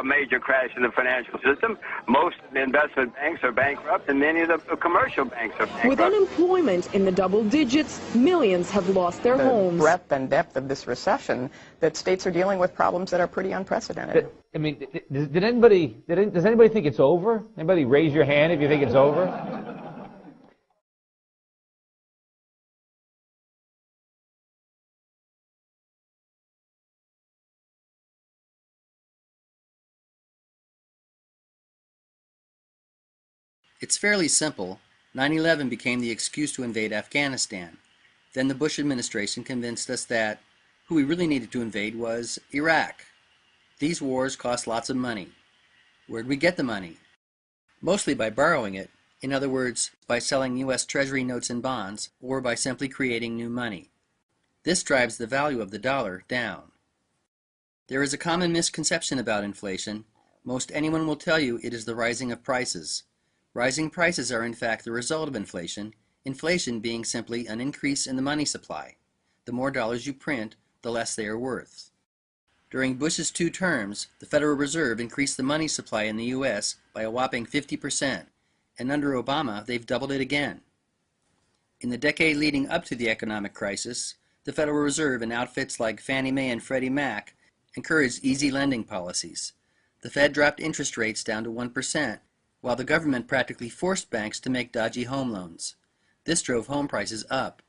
a major crash in the financial system. Most investment banks are bankrupt, and many of the commercial banks are bankrupt. With unemployment in the double digits, millions have lost their homes. The breadth and depth of this recession, that states are dealing with problems that are pretty unprecedented. I mean, does anybody think it's over? Anybody raise your hand if you think it's over? It's fairly simple. 9/11 became the excuse to invade Afghanistan. Then the Bush administration convinced us that who we really needed to invade was Iraq. These wars cost lots of money. Where'd we get the money? Mostly by borrowing it, in other words, by selling U.S. Treasury notes and bonds, or by simply creating new money. This drives the value of the dollar down. There is a common misconception about inflation. Most anyone will tell you it is the rising of prices. Rising prices are in fact the result of inflation, inflation being simply an increase in the money supply. The more dollars you print, the less they are worth. During Bush's 2 terms, the Federal Reserve increased the money supply in the U.S. by a whopping 50%, and under Obama they've doubled it again. In the decade leading up to the economic crisis, the Federal Reserve and outfits like Fannie Mae and Freddie Mac encouraged easy lending policies. The Fed dropped interest rates down to 1%, while the government practically forced banks to make dodgy home loans. This drove home prices up.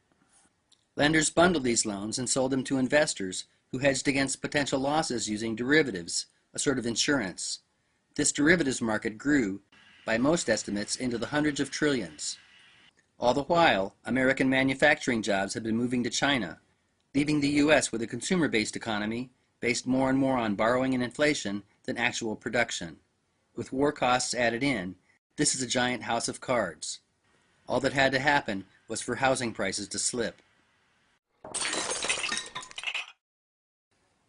Lenders bundled these loans and sold them to investors who hedged against potential losses using derivatives, a sort of insurance. This derivatives market grew, by most estimates, into the hundreds of trillions. All the while, American manufacturing jobs had been moving to China, leaving the U.S. with a consumer-based economy based more and more on borrowing and inflation than actual production. With war costs added in, this is a giant house of cards. All that had to happen was for housing prices to slip.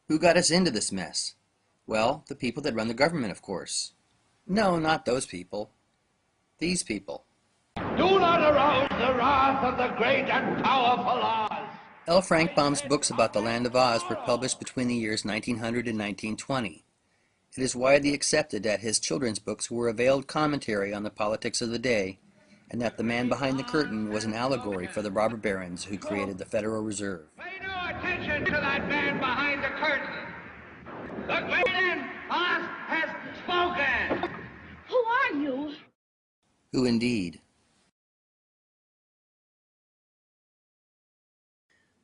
Who got us into this mess? Well, the people that run the government, of course. No, not those people. These people. Do not arouse the wrath of the great and powerful Oz. L. Frank Baum's books about the Land of Oz were published between the years 1900 and 1920. It is widely accepted that his children's books were a veiled commentary on the politics of the day, and that the man behind the curtain was an allegory for the robber barons who created the Federal Reserve. Pay no attention to that man behind the curtain. The great Oz has spoken. Who are you? Who indeed?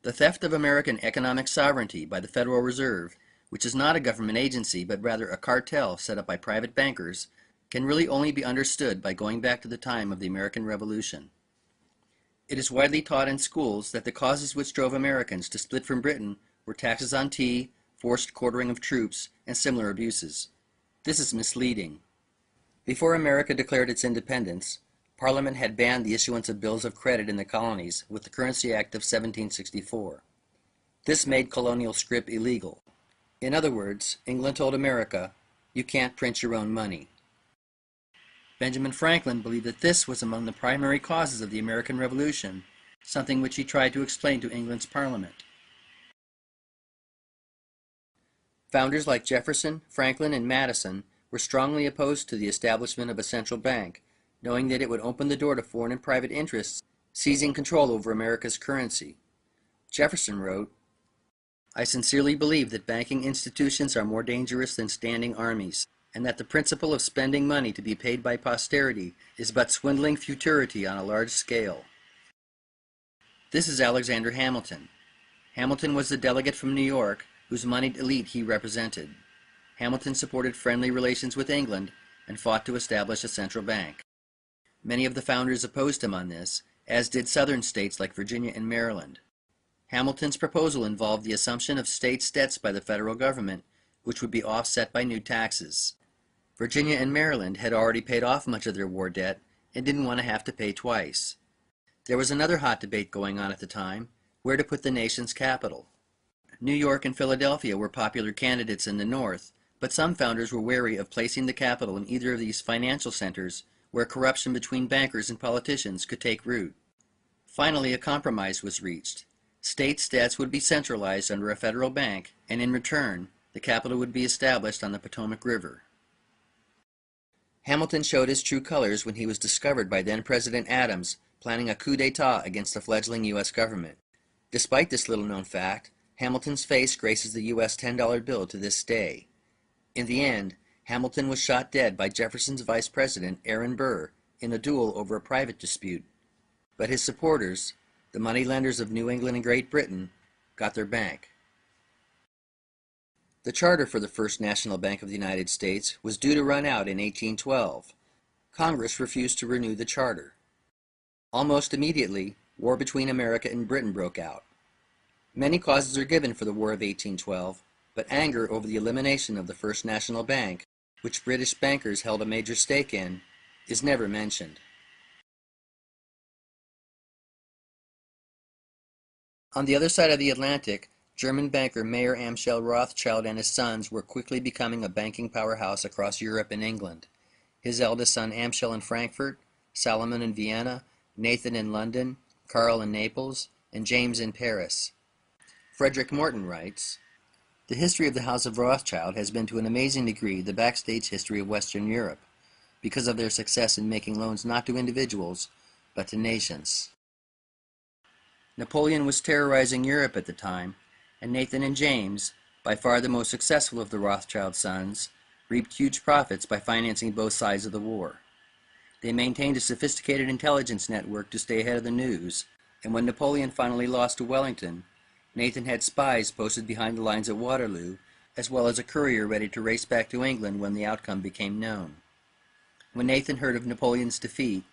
The theft of American economic sovereignty by the Federal Reserve, which is not a government agency but rather a cartel set up by private bankers, can really only be understood by going back to the time of the American Revolution. It is widely taught in schools that the causes which drove Americans to split from Britain were taxes on tea, forced quartering of troops, and similar abuses. This is misleading. Before America declared its independence, Parliament had banned the issuance of bills of credit in the colonies with the Currency Act of 1764. This made colonial scrip illegal. In other words, England told America, you can't print your own money. Benjamin Franklin believed that this was among the primary causes of the American Revolution, something which he tried to explain to England's Parliament. Founders like Jefferson, Franklin, and Madison were strongly opposed to the establishment of a central bank, knowing that it would open the door to foreign and private interests seizing control over America's currency. Jefferson wrote, I sincerely believe that banking institutions are more dangerous than standing armies, and that the principle of spending money to be paid by posterity is but swindling futurity on a large scale. This is Alexander Hamilton. Hamilton was the delegate from New York whose moneyed elite he represented. Hamilton supported friendly relations with England and fought to establish a central bank. Many of the founders opposed him on this, as did southern states like Virginia and Maryland. Hamilton's proposal involved the assumption of states' debts by the federal government, which would be offset by new taxes. Virginia and Maryland had already paid off much of their war debt and didn't want to have to pay twice. There was another hot debate going on at the time, where to put the nation's capital. New York and Philadelphia were popular candidates in the North, but some founders were wary of placing the capital in either of these financial centers where corruption between bankers and politicians could take root. Finally, a compromise was reached. States' debts would be centralized under a federal bank, and in return, the capital would be established on the Potomac River. Hamilton showed his true colors when he was discovered by then-President Adams planning a coup d'etat against the fledgling U.S. government. Despite this little-known fact, Hamilton's face graces the U.S. $10 bill to this day. In the end, Hamilton was shot dead by Jefferson's vice president, Aaron Burr, in a duel over a private dispute. But his supporters, the moneylenders of New England and Great Britain, got their bank. The charter for the First National Bank of the United States was due to run out in 1812. Congress refused to renew the charter. Almost immediately, war between America and Britain broke out. Many causes are given for the War of 1812, but anger over the elimination of the First National Bank, which British bankers held a major stake in, is never mentioned. On the other side of the Atlantic, German banker Mayer Amschel Rothschild and his sons were quickly becoming a banking powerhouse across Europe and England. His eldest son Amschel in Frankfurt, Salomon in Vienna, Nathan in London, Karl in Naples, and James in Paris. Frederick Morton writes, "The history of the House of Rothschild has been to an amazing degree the backstage history of Western Europe, because of their success in making loans not to individuals, but to nations." Napoleon was terrorizing Europe at the time, and Nathan and James, by far the most successful of the Rothschild sons, reaped huge profits by financing both sides of the war. They maintained a sophisticated intelligence network to stay ahead of the news, and when Napoleon finally lost to Wellington, Nathan had spies posted behind the lines at Waterloo, as well as a courier ready to race back to England when the outcome became known. When Nathan heard of Napoleon's defeat,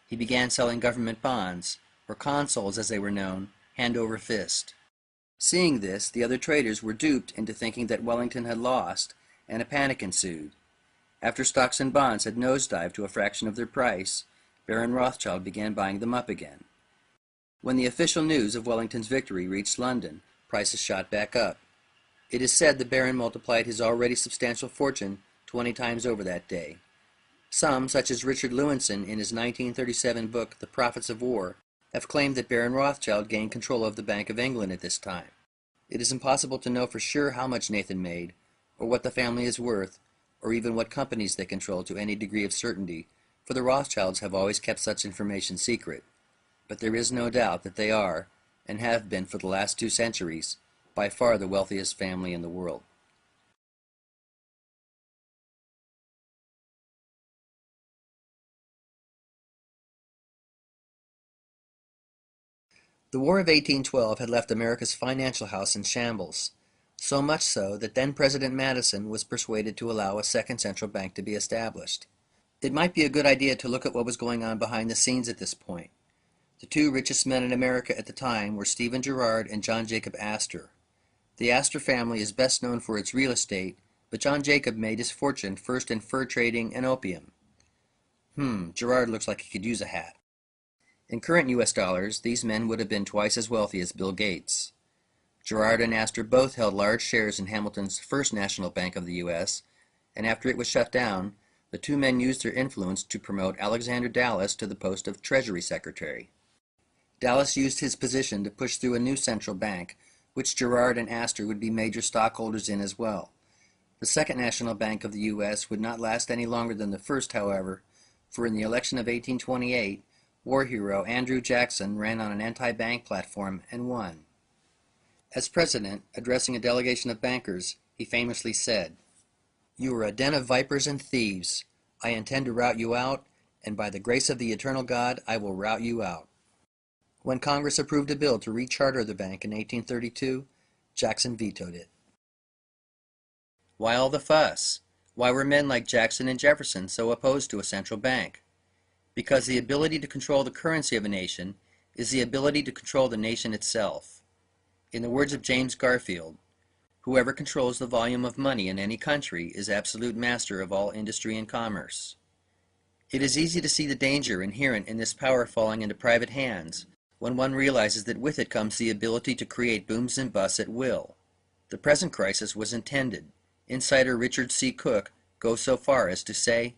he began selling government bonds, or consols as they were known, hand over fist. Seeing this, the other traders were duped into thinking that Wellington had lost, and a panic ensued. After stocks and bonds had nosedived to a fraction of their price, Baron Rothschild began buying them up again. When the official news of Wellington's victory reached London, prices shot back up. It is said the Baron multiplied his already substantial fortune 20 times over that day. Some, such as Richard Lewinson in his 1937 book The Profits of War, have claimed that Baron Rothschild gained control of the Bank of England at this time. It is impossible to know for sure how much Nathan made, or what the family is worth, or even what companies they control to any degree of certainty, for the Rothschilds have always kept such information secret. But there is no doubt that they are, and have been for the last 2 centuries, by far the wealthiest family in the world. The War of 1812 had left America's financial house in shambles, so much so that then-President Madison was persuaded to allow a second central bank to be established. It might be a good idea to look at what was going on behind the scenes at this point. The 2 richest men in America at the time were Stephen Girard and John Jacob Astor. The Astor family is best known for its real estate, but John Jacob made his fortune first in fur trading and opium. Girard looks like he could use a hat. In current U.S. dollars, these men would have been twice as wealthy as Bill Gates. Girard and Astor both held large shares in Hamilton's First National Bank of the U.S., and after it was shut down, the 2 men used their influence to promote Alexander Dallas to the post of Treasury Secretary. Dallas used his position to push through a new central bank, which Girard and Astor would be major stockholders in as well. The Second National Bank of the U.S. would not last any longer than the first, however, for in the election of 1828, war hero Andrew Jackson ran on an anti-bank platform and won. As president, addressing a delegation of bankers, he famously said, "You are a den of vipers and thieves. I intend to rout you out, and by the grace of the eternal God, I will rout you out." When Congress approved a bill to recharter the bank in 1832, Jackson vetoed it. Why all the fuss? Why were men like Jackson and Jefferson so opposed to a central bank? Because the ability to control the currency of a nation is the ability to control the nation itself. In the words of James Garfield, "Whoever controls the volume of money in any country is absolute master of all industry and commerce." It is easy to see the danger inherent in this power falling into private hands when one realizes that with it comes the ability to create booms and busts at will. The present crisis was intended. Insider Richard C. Cook goes so far as to say,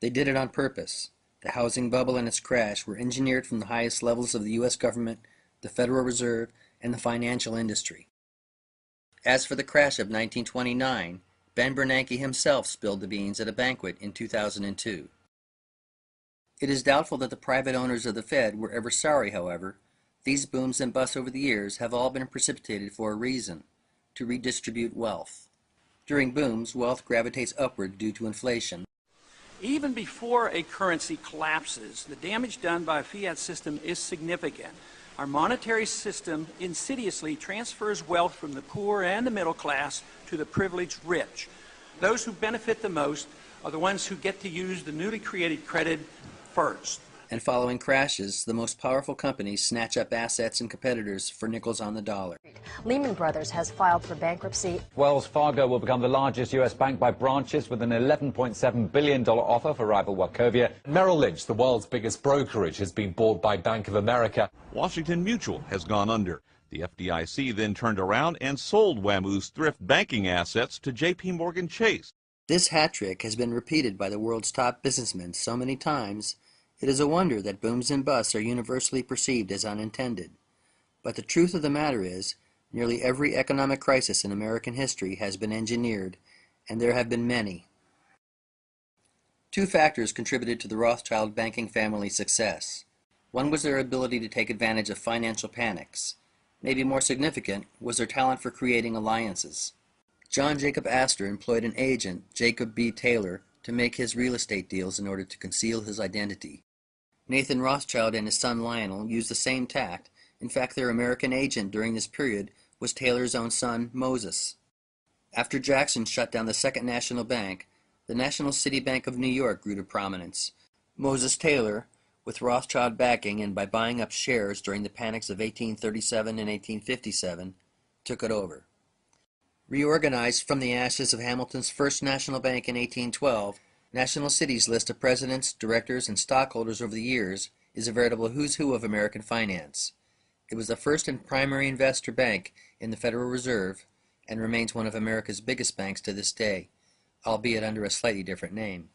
"They did it on purpose. The housing bubble and its crash were engineered from the highest levels of the U.S. government, the Federal Reserve, and the financial industry." As for the crash of 1929, Ben Bernanke himself spilled the beans at a banquet in 2002. It is doubtful that the private owners of the Fed were ever sorry, however. These booms and busts over the years have all been precipitated for a reason: to redistribute wealth. During booms, wealth gravitates upward due to inflation. Even before a currency collapses, the damage done by a fiat system is significant. Our monetary system insidiously transfers wealth from the poor and the middle class to the privileged rich. Those who benefit the most are the ones who get to use the newly created credit first. And following crashes, the most powerful companies snatch up assets and competitors for nickels on the dollar. Lehman Brothers has filed for bankruptcy. Wells Fargo will become the largest U.S. bank by branches with an $11.7 billion offer for rival Wachovia. Merrill Lynch, the world's biggest brokerage, has been bought by Bank of America. Washington Mutual has gone under. The FDIC then turned around and sold WAMU's thrift banking assets to J.P. Morgan Chase. This hat trick has been repeated by the world's top businessmen so many times, it is a wonder that booms and busts are universally perceived as unintended. But the truth of the matter is, nearly every economic crisis in American history has been engineered, and there have been many. Two factors contributed to the Rothschild banking family's success. One was their ability to take advantage of financial panics. Maybe more significant was their talent for creating alliances. John Jacob Astor employed an agent, Jacob B. Taylor, to make his real estate deals in order to conceal his identity. Nathan Rothschild and his son Lionel used the same tact. In fact, their American agent during this period was Taylor's own son, Moses. After Jackson shut down the Second National Bank, the National City Bank of New York grew to prominence. Moses Taylor, with Rothschild backing and by buying up shares during the panics of 1837 and 1857, took it over. Reorganized from the ashes of Hamilton's First National Bank in 1812, National City's list of presidents, directors, and stockholders over the years is a veritable who's who of American finance. It was the first and primary investor bank in the Federal Reserve and remains one of America's biggest banks to this day, albeit under a slightly different name.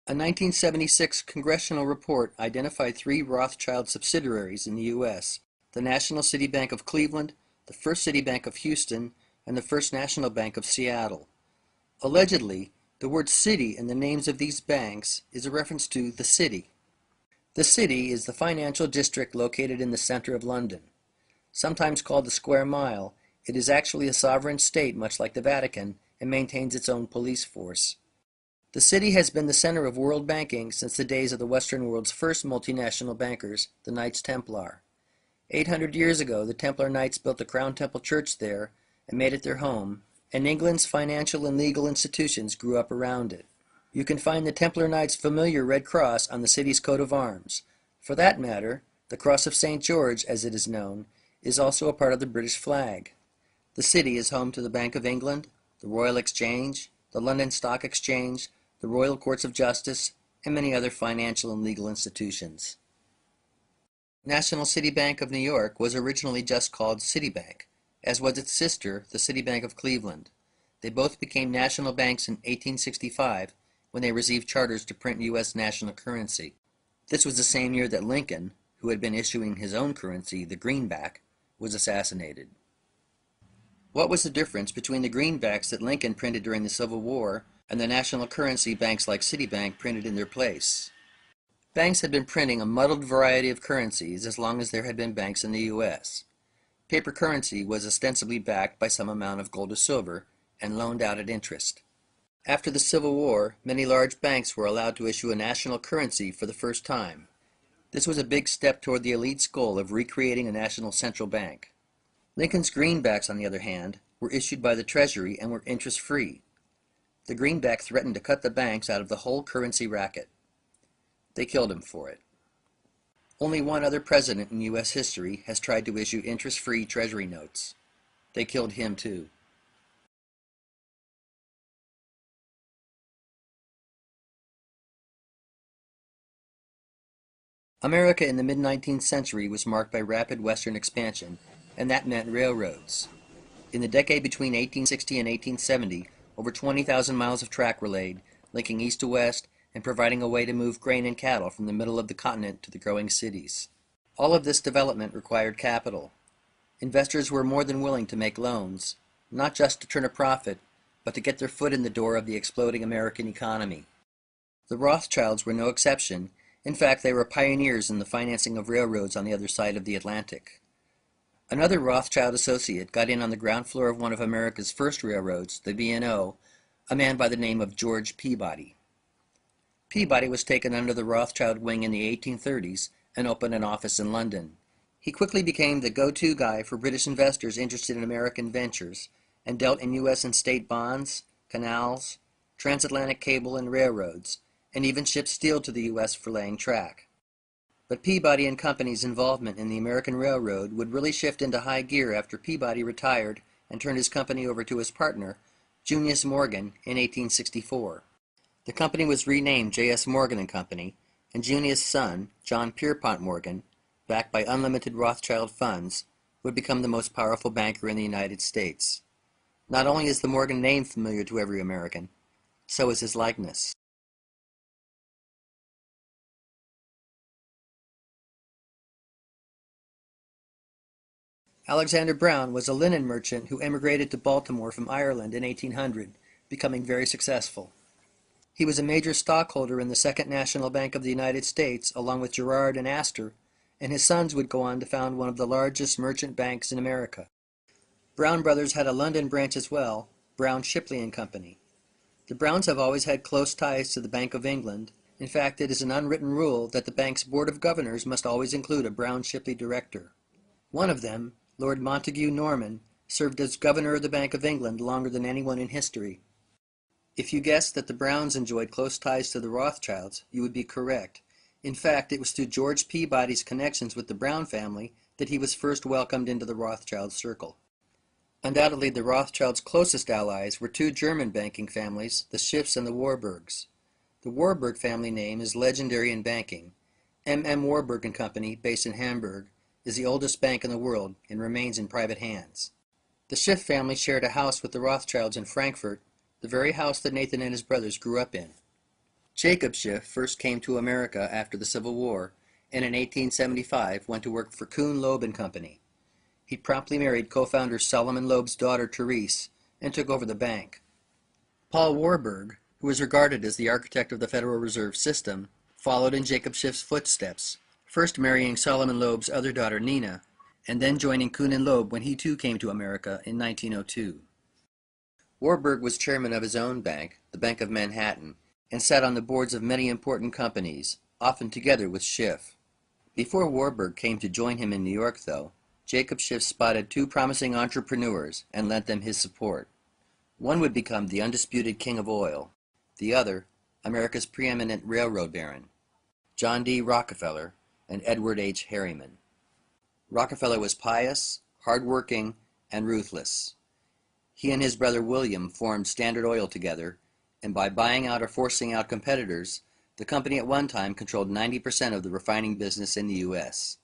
A 1976 congressional report identified 3 Rothschild subsidiaries in the U.S., the National City Bank of Cleveland, the First City Bank of Houston, and the First National Bank of Seattle. Allegedly, the word city in the names of these banks is a reference to the city. The city is the financial district located in the center of London. Sometimes called the Square Mile, it is actually a sovereign state much like the Vatican and maintains its own police force. The city has been the center of world banking since the days of the Western world's first multinational bankers, the Knights Templar. 800 years ago, the Templar Knights built the Crown Temple Church there and made it their home, and England's financial and legal institutions grew up around it. You can find the Templar Knights' familiar red cross on the city's coat of arms. For that matter, the Cross of St. George, as it is known, is also a part of the British flag. The city is home to the Bank of England, the Royal Exchange, the London Stock Exchange, the Royal Courts of Justice, and many other financial and legal institutions. National City Bank of New York was originally just called Citibank, as was its sister, the Citibank of Cleveland. They both became national banks in 1865 when they received charters to print U.S. national currency. This was the same year that Lincoln, who had been issuing his own currency, the greenback, was assassinated. What was the difference between the greenbacks that Lincoln printed during the Civil War and the national currency banks like Citibank printed in their place? Banks had been printing a muddled variety of currencies as long as there had been banks in the U.S. Paper currency was ostensibly backed by some amount of gold or silver and loaned out at interest. After the Civil War, many large banks were allowed to issue a national currency for the first time. This was a big step toward the elite's goal of recreating a national central bank. Lincoln's greenbacks, on the other hand, were issued by the Treasury and were interest-free. The greenback threatened to cut the banks out of the whole currency racket. They killed him for it. Only one other president in U.S. history has tried to issue interest-free Treasury notes. They killed him too. America in the mid-19th century was marked by rapid western expansion, and that meant railroads. In the decade between 1860 and 1870, over 20,000 miles of track were laid, linking east to west and providing a way to move grain and cattle from the middle of the continent to the growing cities. All of this development required capital. Investors were more than willing to make loans, not just to turn a profit, but to get their foot in the door of the exploding American economy. The Rothschilds were no exception. In fact, they were pioneers in the financing of railroads on the other side of the Atlantic. Another Rothschild associate got in on the ground floor of one of America's first railroads, the B&O, a man by the name of George Peabody. Peabody was taken under the Rothschild wing in the 1830s and opened an office in London. He quickly became the go-to guy for British investors interested in American ventures and dealt in U.S. and state bonds, canals, transatlantic cable and railroads, and even shipped steel to the U.S. for laying track. But Peabody and Company's involvement in the American Railroad would really shift into high gear after Peabody retired and turned his company over to his partner, Junius Morgan, in 1864. The company was renamed J.S. Morgan & Company, and Junius' son, John Pierpont Morgan, backed by unlimited Rothschild funds, would become the most powerful banker in the United States. Not only is the Morgan name familiar to every American, so is his likeness. Alexander Brown was a linen merchant who emigrated to Baltimore from Ireland in 1800, becoming very successful. He was a major stockholder in the Second National Bank of the United States, along with Girard and Astor, and his sons would go on to found one of the largest merchant banks in America. Brown Brothers had a London branch as well, Brown Shipley and Company. The Browns have always had close ties to the Bank of England. In fact, it is an unwritten rule that the bank's Board of Governors must always include a Brown Shipley director. One of them, Lord Montague Norman, served as governor of the Bank of England longer than anyone in history. If you guessed that the Browns enjoyed close ties to the Rothschilds, you would be correct. In fact, it was through George Peabody's connections with the Brown family that he was first welcomed into the Rothschild circle. Undoubtedly, the Rothschilds' closest allies were two German banking families, the Schiffs and the Warburgs. The Warburg family name is legendary in banking. M.M. Warburg & Company, based in Hamburg, is the oldest bank in the world and remains in private hands. The Schiff family shared a house with the Rothschilds in Frankfurt, the very house that Nathan and his brothers grew up in. Jacob Schiff first came to America after the Civil War, and in 1875 went to work for Kuhn Loeb & Company. He promptly married co-founder Solomon Loeb's daughter Therese and took over the bank. Paul Warburg, who is regarded as the architect of the Federal Reserve System, followed in Jacob Schiff's footsteps, first marrying Solomon Loeb's other daughter Nina, and then joining Kuhn & Loeb when he too came to America in 1902. Warburg was chairman of his own bank, the Bank of Manhattan, and sat on the boards of many important companies, often together with Schiff. Before Warburg came to join him in New York, though, Jacob Schiff spotted two promising entrepreneurs and lent them his support. One would become the undisputed king of oil, the other, America's preeminent railroad baron, John D. Rockefeller and Edward H. Harriman. Rockefeller was pious, hard-working, and ruthless. He and his brother William formed Standard Oil together, and by buying out or forcing out competitors, the company at one time controlled 90% of the refining business in the U.S.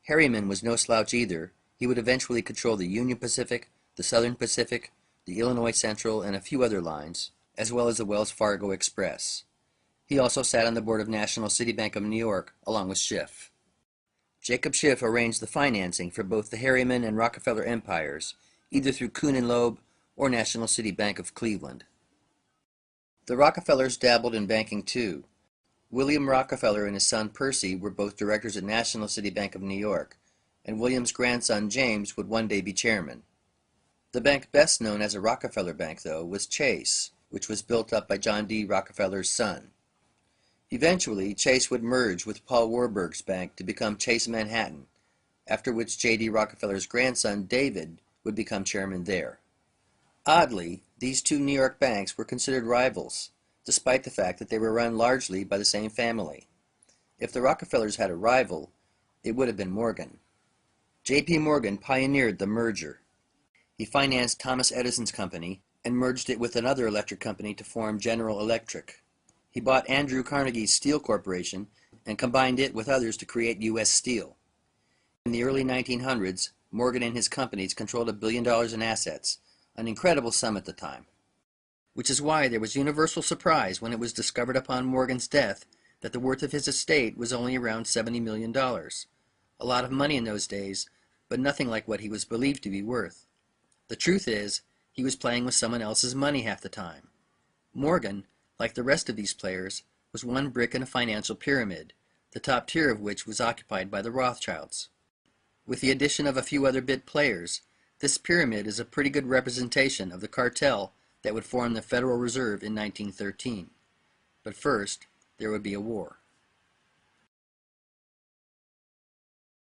Harriman was no slouch either. He would eventually control the Union Pacific, the Southern Pacific, the Illinois Central, and a few other lines, as well as the Wells Fargo Express. He also sat on the board of National City Bank of New York, along with Schiff. Jacob Schiff arranged the financing for both the Harriman and Rockefeller empires, either through Kuhn & Loeb or National City Bank of Cleveland. The Rockefellers dabbled in banking too. William Rockefeller and his son Percy were both directors at National City Bank of New York, and William's grandson James would one day be chairman. The bank best known as a Rockefeller Bank, though, was Chase, which was built up by John D. Rockefeller's son. Eventually, Chase would merge with Paul Warburg's bank to become Chase Manhattan, after which J.D. Rockefeller's grandson David would become chairman there. Oddly, these two New York banks were considered rivals, despite the fact that they were run largely by the same family. If the Rockefellers had a rival, it would have been Morgan. J.P. Morgan pioneered the merger. He financed Thomas Edison's company and merged it with another electric company to form General Electric. He bought Andrew Carnegie's Steel Corporation and combined it with others to create U.S. Steel. In the early 1900s, Morgan and his companies controlled $1 billion in assets, an incredible sum at the time. Which is why there was universal surprise when it was discovered upon Morgan's death that the worth of his estate was only around $70 million. A lot of money in those days, but nothing like what he was believed to be worth. The truth is, He was playing with someone else's money half the time. Morgan, like the rest of these players, was one brick in a financial pyramid, the top tier of which was occupied by the Rothschilds. With the addition of a few other bit players, this pyramid is a pretty good representation of the cartel that would form the Federal Reserve in 1913. But first, there would be a war.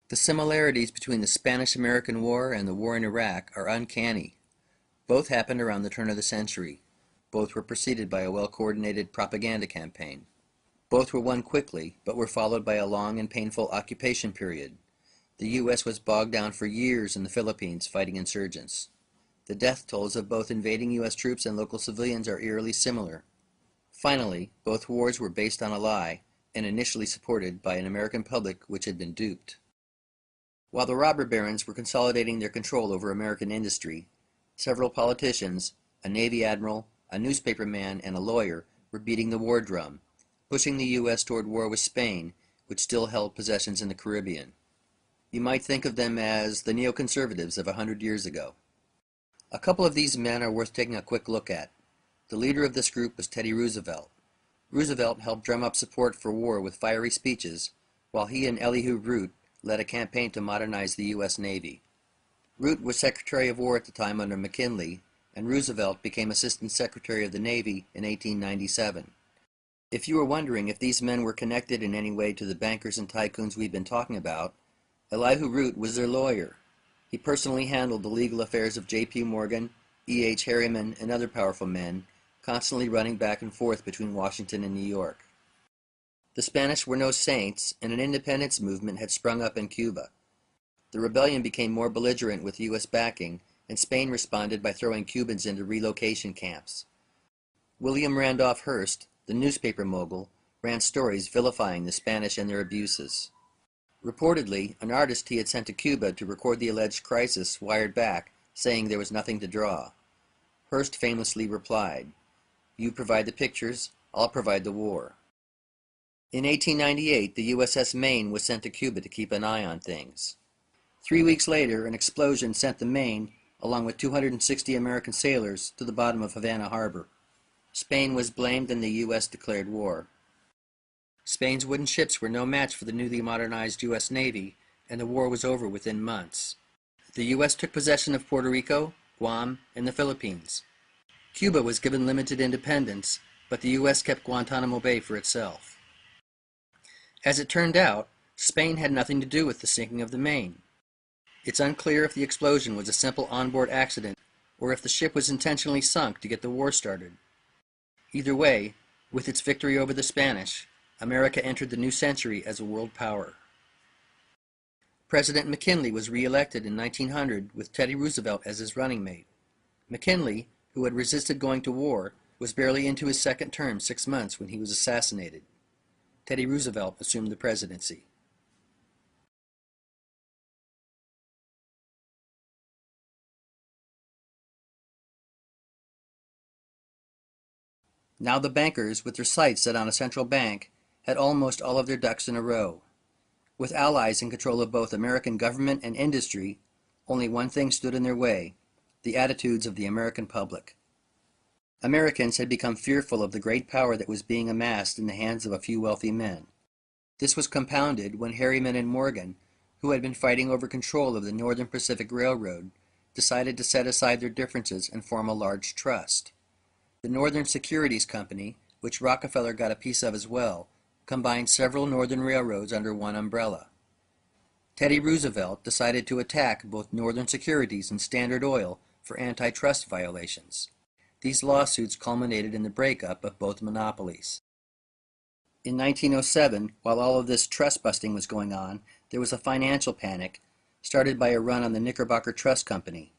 The similarities between the Spanish-American War and the war in Iraq are uncanny. Both happened around the turn of the century. Both were preceded by a well-coordinated propaganda campaign. Both were won quickly, but were followed by a long and painful occupation period. The U.S. was bogged down for years in the Philippines fighting insurgents. The death tolls of both invading U.S. troops and local civilians are eerily similar. Finally, both wars were based on a lie, and initially supported by an American public which had been duped. While the robber barons were consolidating their control over American industry, several politicians, a Navy admiral, a newspaperman, and a lawyer were beating the war drum, pushing the U.S. toward war with Spain, which still held possessions in the Caribbean. You might think of them as the neoconservatives of 100 years ago. A couple of these men are worth taking a quick look at. The leader of this group was Teddy Roosevelt. Roosevelt helped drum up support for war with fiery speeches, while he and Elihu Root led a campaign to modernize the U.S. Navy. Root was Secretary of War at the time under McKinley, and Roosevelt became Assistant Secretary of the Navy in 1897. If you were wondering if these men were connected in any way to the bankers and tycoons we've been talking about, Elihu Root was their lawyer. He personally handled the legal affairs of J.P. Morgan, E.H. Harriman, and other powerful men, constantly running back and forth between Washington and New York. The Spanish were no saints, and an independence movement had sprung up in Cuba. The rebellion became more belligerent with U.S. backing, and Spain responded by throwing Cubans into relocation camps. William Randolph Hearst, the newspaper mogul, ran stories vilifying the Spanish and their abuses. Reportedly, an artist he had sent to Cuba to record the alleged crisis wired back, saying there was nothing to draw. Hearst famously replied, "You provide the pictures, I'll provide the war." In 1898, the USS Maine was sent to Cuba to keep an eye on things. 3 weeks later, an explosion sent the Maine, along with 260 American sailors, to the bottom of Havana Harbor. Spain was blamed and the U.S. declared war. Spain's wooden ships were no match for the newly modernized U.S. Navy, and the war was over within months. The U.S. took possession of Puerto Rico, Guam, and the Philippines. Cuba was given limited independence, but the U.S. kept Guantanamo Bay for itself. As it turned out, Spain had nothing to do with the sinking of the Maine. It's unclear if the explosion was a simple onboard accident or if the ship was intentionally sunk to get the war started. Either way, with its victory over the Spanish, America entered the new century as a world power. President McKinley was re-elected in 1900 with Teddy Roosevelt as his running mate. McKinley, who had resisted going to war, was barely into his second term 6 months when he was assassinated. Teddy Roosevelt assumed the presidency. Now the bankers, with their sights set on a central bank, had almost all of their ducks in a row. With allies in control of both American government and industry, only one thing stood in their way: the attitudes of the American public. Americans had become fearful of the great power that was being amassed in the hands of a few wealthy men. This was compounded when Harriman and Morgan, who had been fighting over control of the Northern Pacific Railroad, decided to set aside their differences and form a large trust. The Northern Securities Company, which Rockefeller got a piece of as well, combined several northern railroads under one umbrella. Teddy Roosevelt decided to attack both Northern Securities and Standard Oil for antitrust violations. These lawsuits culminated in the breakup of both monopolies. In 1907, while all of this trust busting was going on, there was a financial panic started by a run on the Knickerbocker Trust Company.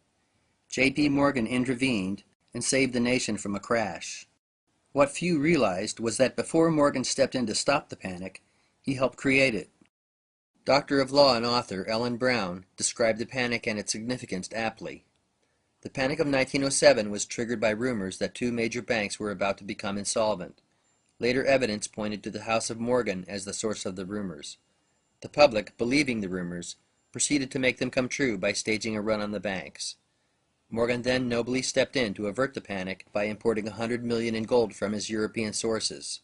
J.P. Morgan intervened and saved the nation from a crash. What few realized was that before Morgan stepped in to stop the panic, he helped create it. Doctor of Law and author Ellen Brown described the panic and its significance aptly. The Panic of 1907 was triggered by rumors that 2 major banks were about to become insolvent. Later evidence pointed to the House of Morgan as the source of the rumors. The public, believing the rumors, proceeded to make them come true by staging a run on the banks. Morgan then nobly stepped in to avert the panic by importing $100 million in gold from his European sources.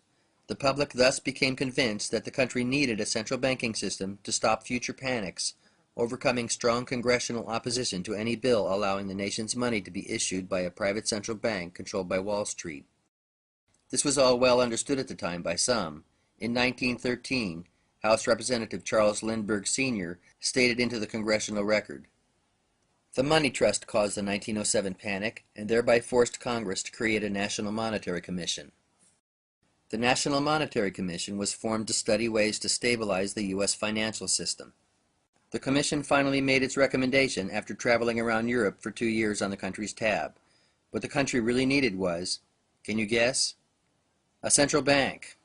The public thus became convinced that the country needed a central banking system to stop future panics, overcoming strong congressional opposition to any bill allowing the nation's money to be issued by a private central bank controlled by Wall Street. This was all well understood at the time by some. In 1913, House Representative Charles Lindbergh Sr. stated into the congressional record, "The money trust caused the 1907 panic and thereby forced Congress to create a National Monetary Commission." The National Monetary Commission was formed to study ways to stabilize the U.S. financial system. The commission finally made its recommendation after traveling around Europe for 2 years on the country's tab. What the country really needed was, can you guess? A central bank.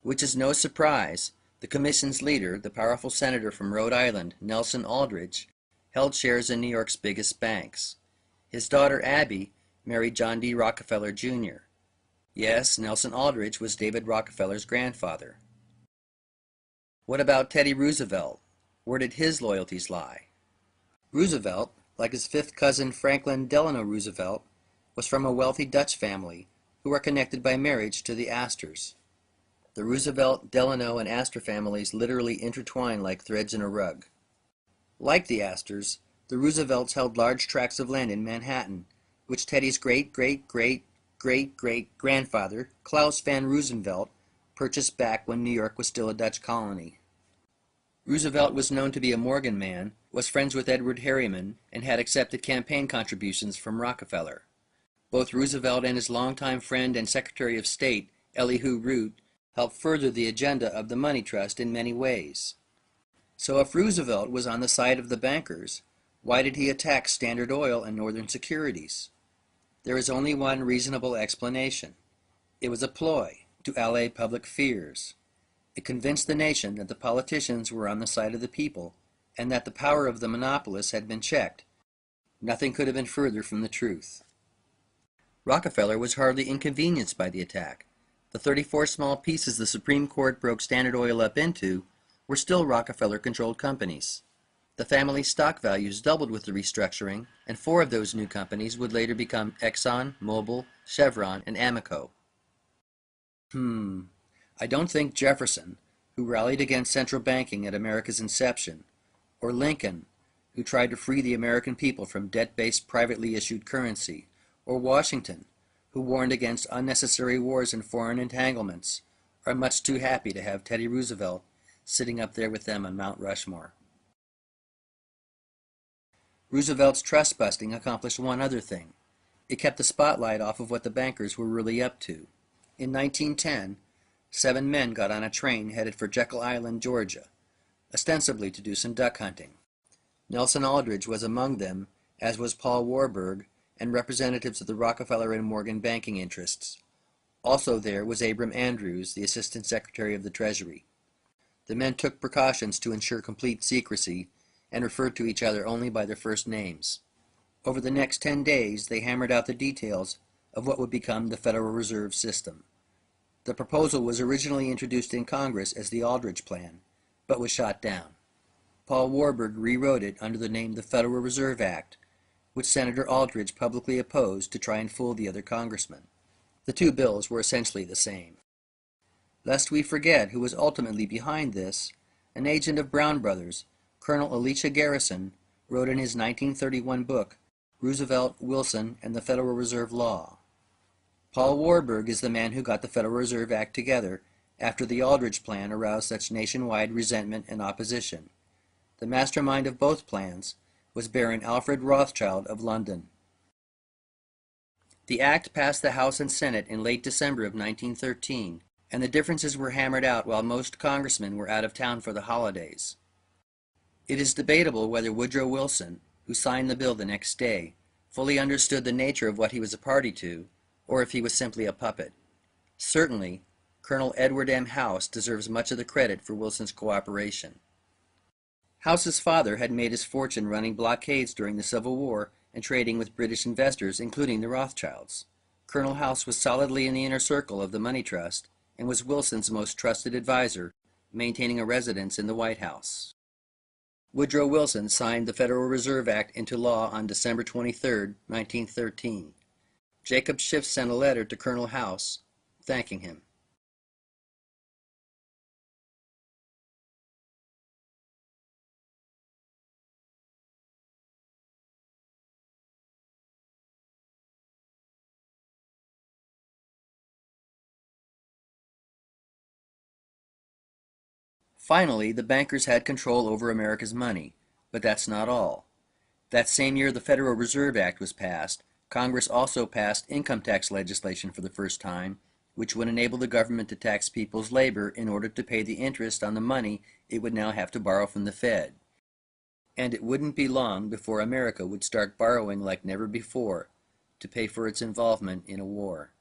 Which is no surprise. The commission's leader, the powerful senator from Rhode Island, Nelson Aldrich, held shares in New York's biggest banks. His daughter Abby married John D. Rockefeller, Jr. Yes, Nelson Aldrich was David Rockefeller's grandfather. What about Teddy Roosevelt? Where did his loyalties lie? Roosevelt, like his fifth cousin Franklin Delano Roosevelt, was from a wealthy Dutch family who were connected by marriage to the Astors. The Roosevelt, Delano, and Astor families literally intertwined like threads in a rug. Like the Astors, the Roosevelts held large tracts of land in Manhattan, which Teddy's great-great-great-great-great-grandfather, Claus van Roosevelt, purchased back when New York was still a Dutch colony. Roosevelt was known to be a Morgan man, was friends with Edward Harriman, and had accepted campaign contributions from Rockefeller. Both Roosevelt and his longtime friend and Secretary of State, Elihu Root, helped further the agenda of the money trust in many ways. So if Roosevelt was on the side of the bankers, why did he attack Standard Oil and Northern Securities? There is only one reasonable explanation. It was a ploy to allay public fears. It convinced the nation that the politicians were on the side of the people and that the power of the monopolists had been checked. Nothing could have been further from the truth. Rockefeller was hardly inconvenienced by the attack. The 34 small pieces the Supreme Court broke Standard Oil up into were still Rockefeller-controlled companies. The family's stock values doubled with the restructuring, and 4 of those new companies would later become Exxon, Mobil, Chevron, and Amoco. I don't think Jefferson, who rallied against central banking at America's inception, or Lincoln, who tried to free the American people from debt-based privately issued currency, or Washington, who warned against unnecessary wars and foreign entanglements, are much too happy to have Teddy Roosevelt sitting up there with them on Mount Rushmore. Roosevelt's trust-busting accomplished one other thing. It kept the spotlight off of what the bankers were really up to. In 1910, 7 men got on a train headed for Jekyll Island, Georgia, ostensibly to do some duck hunting. Nelson Aldrich was among them, as was Paul Warburg, and representatives of the Rockefeller and Morgan banking interests. Also there was Abram Andrews, the Assistant Secretary of the Treasury. The men took precautions to ensure complete secrecy and referred to each other only by their first names. Over the next 10 days, they hammered out the details of what would become the Federal Reserve System. The proposal was originally introduced in Congress as the Aldrich Plan, but was shot down. Paul Warburg rewrote it under the name the Federal Reserve Act, which Senator Aldrich publicly opposed to try and fool the other congressmen. The 2 bills were essentially the same. Lest we forget who was ultimately behind this, an agent of Brown Brothers, Colonel Elisha Garrison, wrote in his 1931 book, Roosevelt, Wilson, and the Federal Reserve Law. Paul Warburg is the man who got the Federal Reserve Act together after the Aldrich Plan aroused such nationwide resentment and opposition. The mastermind of both plans was Baron Alfred Rothschild of London. The act passed the House and Senate in late December of 1913, and the differences were hammered out while most congressmen were out of town for the holidays. It is debatable whether Woodrow Wilson, who signed the bill the next day, fully understood the nature of what he was a party to, or if he was simply a puppet. Certainly, Colonel Edward M. House deserves much of the credit for Wilson's cooperation. House's father had made his fortune running blockades during the Civil War and trading with British investors, including the Rothschilds. Colonel House was solidly in the inner circle of the money trust and was Wilson's most trusted advisor, maintaining a residence in the White House. Woodrow Wilson signed the Federal Reserve Act into law on December 23, 1913. Jacob Schiff sent a letter to Colonel House thanking him. Finally, the bankers had control over America's money, but that's not all. That same year the Federal Reserve Act was passed, Congress also passed income tax legislation for the first time, which would enable the government to tax people's labor in order to pay the interest on the money it would now have to borrow from the Fed. And it wouldn't be long before America would start borrowing like never before to pay for its involvement in a war.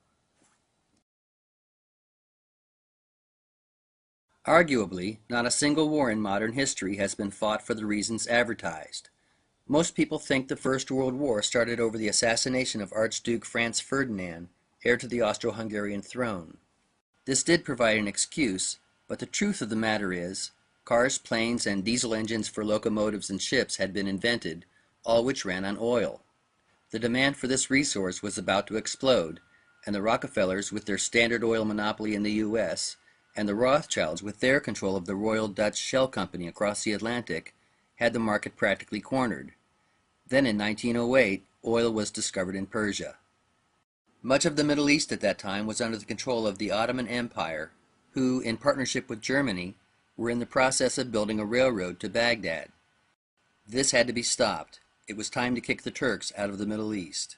Arguably, not a single war in modern history has been fought for the reasons advertised. Most people think the First World War started over the assassination of Archduke Franz Ferdinand, heir to the Austro-Hungarian throne. This did provide an excuse, but the truth of the matter is, cars, planes, and diesel engines for locomotives and ships had been invented, all which ran on oil. The demand for this resource was about to explode, and the Rockefellers, with their Standard Oil monopoly in the U.S., and the Rothschilds, with their control of the Royal Dutch Shell Company across the Atlantic, had the market practically cornered. Then in 1908, oil was discovered in Persia. Much of the Middle East at that time was under the control of the Ottoman Empire, who, in partnership with Germany, were in the process of building a railroad to Baghdad. This had to be stopped. It was time to kick the Turks out of the Middle East.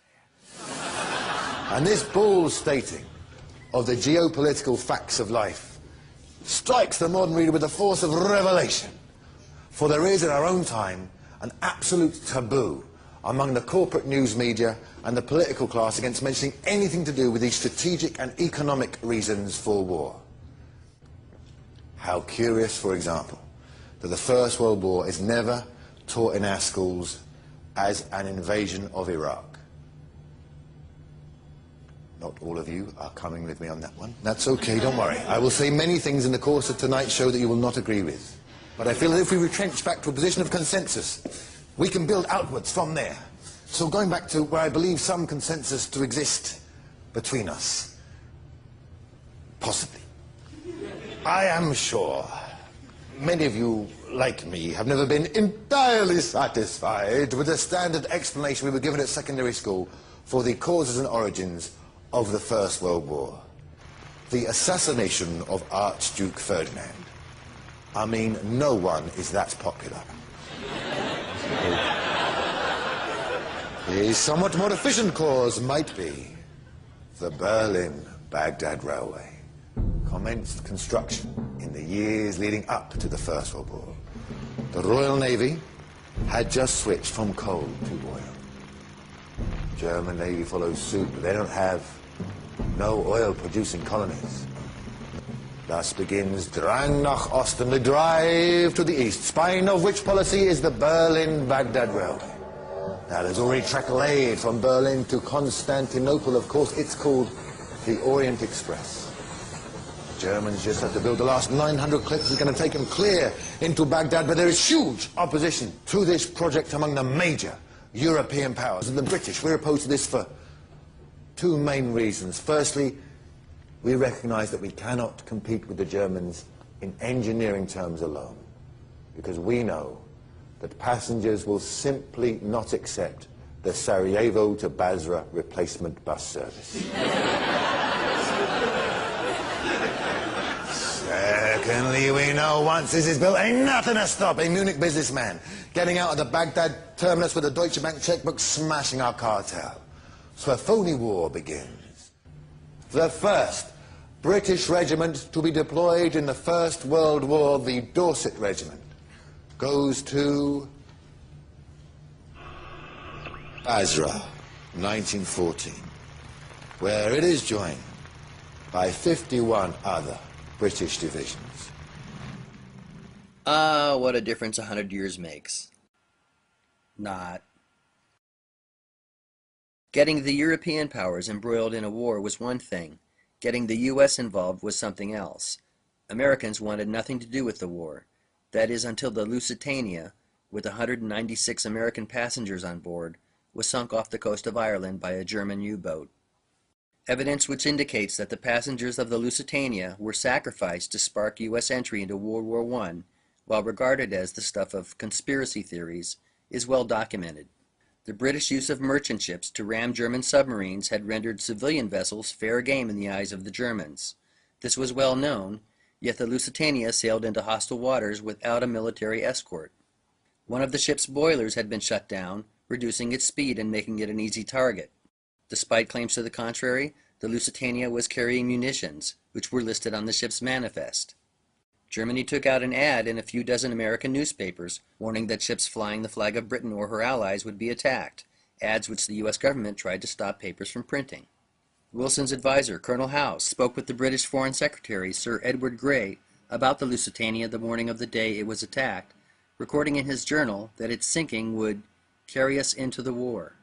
And this bald stating of the geopolitical facts of life strikes the modern reader with the force of revelation. For there is in our own time an absolute taboo among the corporate news media and the political class against mentioning anything to do with these strategic and economic reasons for war. How curious, for example, that the First World War is never taught in our schools as an invasion of Iraq. Not all of you are coming with me on that one. That's okay, don't worry. I will say many things in the course of tonight's show that you will not agree with. But I feel that if we retrench back to a position of consensus, we can build outwards from there. So going back to where I believe some consensus to exist between us. Possibly. I am sure many of you, like me, have never been entirely satisfied with the standard explanation we were given at secondary school for the causes and origins of the First World War. The assassination of Archduke Ferdinand. I mean, no one is that popular. A somewhat more efficient cause might be the Berlin-Baghdad Railway. Commenced construction in the years leading up to the First World War. The Royal Navy had just switched from coal to oil. German Navy follows suit, but they don't have no oil-producing colonies. Thus begins Drang nach Osten, the drive to the east, spine of which policy is the Berlin-Baghdad Railway. Now, there's already trickle aid from Berlin to Constantinople. Of course, it's called the Orient Express. The Germans just have to build the last 900 clips that's going to take them clear into Baghdad, but there is huge opposition to this project among the major European powers. And the British, we're opposed to this for two main reasons. Firstly, we recognize that we cannot compete with the Germans in engineering terms alone, because we know that passengers will simply not accept the Sarajevo to Basra replacement bus service. Secondly, we know once this is built, ain't nothing to stop a Munich businessman getting out of the Baghdad terminus with a Deutsche Bank checkbook, smashing our cartel. So a phony war begins. The first British regiment to be deployed in the First World War, the Dorset Regiment, goes to Basra, 1914, where it is joined by 51 other British divisions. Ah, what a difference 100 years makes. Not. Getting the European powers embroiled in a war was one thing. Getting the U.S. involved was something else. Americans wanted nothing to do with the war. That is, until the Lusitania, with 196 American passengers on board, was sunk off the coast of Ireland by a German U-boat. Evidence which indicates that the passengers of the Lusitania were sacrificed to spark U.S. entry into World War I, while regarded as the stuff of conspiracy theories, is well documented. The British use of merchant ships to ram German submarines had rendered civilian vessels fair game in the eyes of the Germans. This was well known, yet the Lusitania sailed into hostile waters without a military escort. One of the ship's boilers had been shut down, reducing its speed and making it an easy target. Despite claims to the contrary, the Lusitania was carrying munitions, which were listed on the ship's manifest. Germany took out an ad in a few dozen American newspapers, warning that ships flying the flag of Britain or her allies would be attacked, ads which the U.S. government tried to stop papers from printing. Wilson's advisor, Colonel House, spoke with the British Foreign Secretary, Sir Edward Grey, about the Lusitania the morning of the day it was attacked, recording in his journal that its sinking would carry us into the war.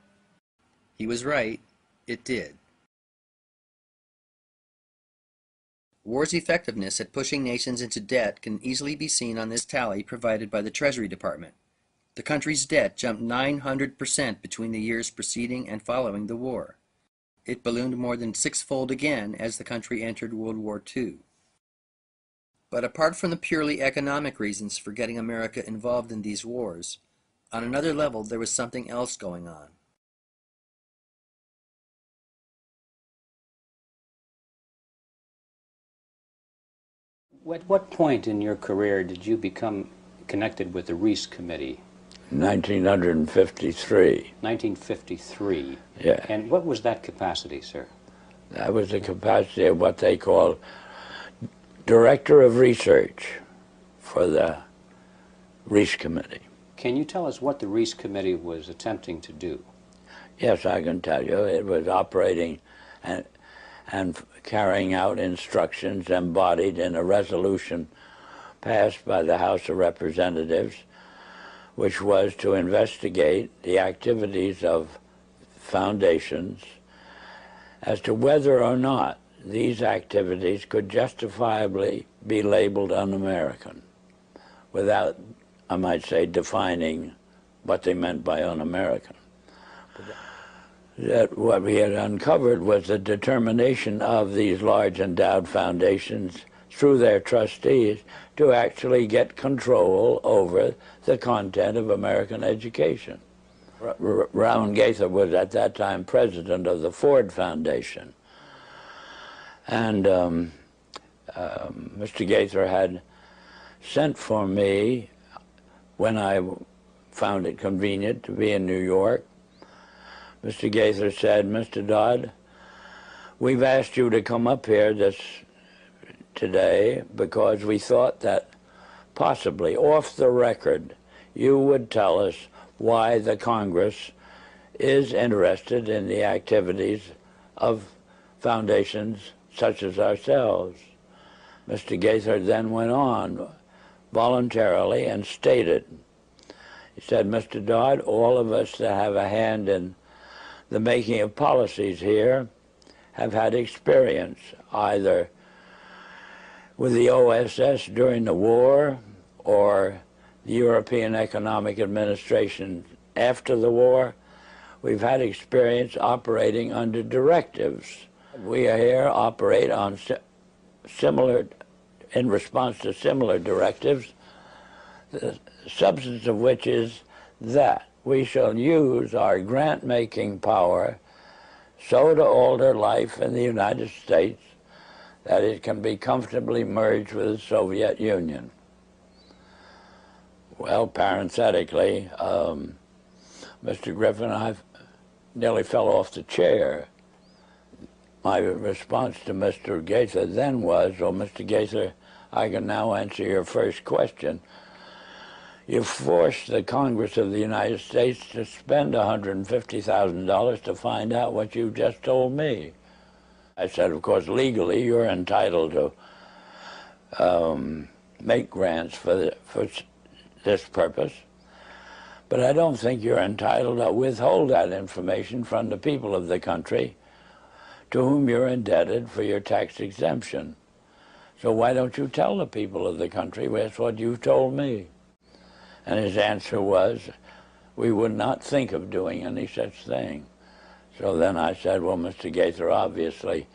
He was right, it did. War's effectiveness at pushing nations into debt can easily be seen on this tally provided by the Treasury Department. The country's debt jumped 900% between the years preceding and following the war. It ballooned more than sixfold again as the country entered World War II. But apart from the purely economic reasons for getting America involved in these wars, on another level there was something else going on. At what point in your career did you become connected with the Reese Committee? 1953. 1953. Yeah. And what was that capacity, sir? That was the capacity of what they call Director of Research for the Reese Committee. Can you tell us what the Reese Committee was attempting to do? Yes, I can tell you. It was operating and carrying out instructions embodied in a resolution passed by the House of Representatives, which was to investigate the activities of foundations as to whether or not these activities could justifiably be labeled un-American without, I might say, defining what they meant by un-American. That what we had uncovered was the determination of these large endowed foundations through their trustees to actually get control over the content of American education. Rowan Gaither was at that time president of the Ford Foundation. And Mr. Gaither had sent for me when I found it convenient to be in New York. Mr. Gaither said, "Mr. Dodd, we've asked you to come up here today because we thought that possibly off the record you would tell us why the Congress is interested in the activities of foundations such as ourselves." Mr. Gaither then went on voluntarily and stated, he said, "Mr. Dodd, all of us that have a hand in the making of policies here have had experience either with the OSS during the war or the European Economic Administration after the war. We've had experience operating under directives. We here operate on in response to similar directives, the substance of which is that we shall use our grant-making power so to alter life in the United States that it can be comfortably merged with the Soviet Union." Well, parenthetically, Mr. Griffin, I nearly fell off the chair. My response to Mr. Gaither then was, "Oh, Mr. Gaither, I can now answer your first question. You forced the Congress of the United States to spend $150,000 to find out what you just told me." I said, "Of course, legally, you're entitled to make grants for this purpose, but I don't think you're entitled to withhold that information from the people of the country to whom you're indebted for your tax exemption. So why don't you tell the people of the country that's what you told me?" And his answer was, we would not think of doing any such thing. So then I said, well, Mr. Gaither, obviously,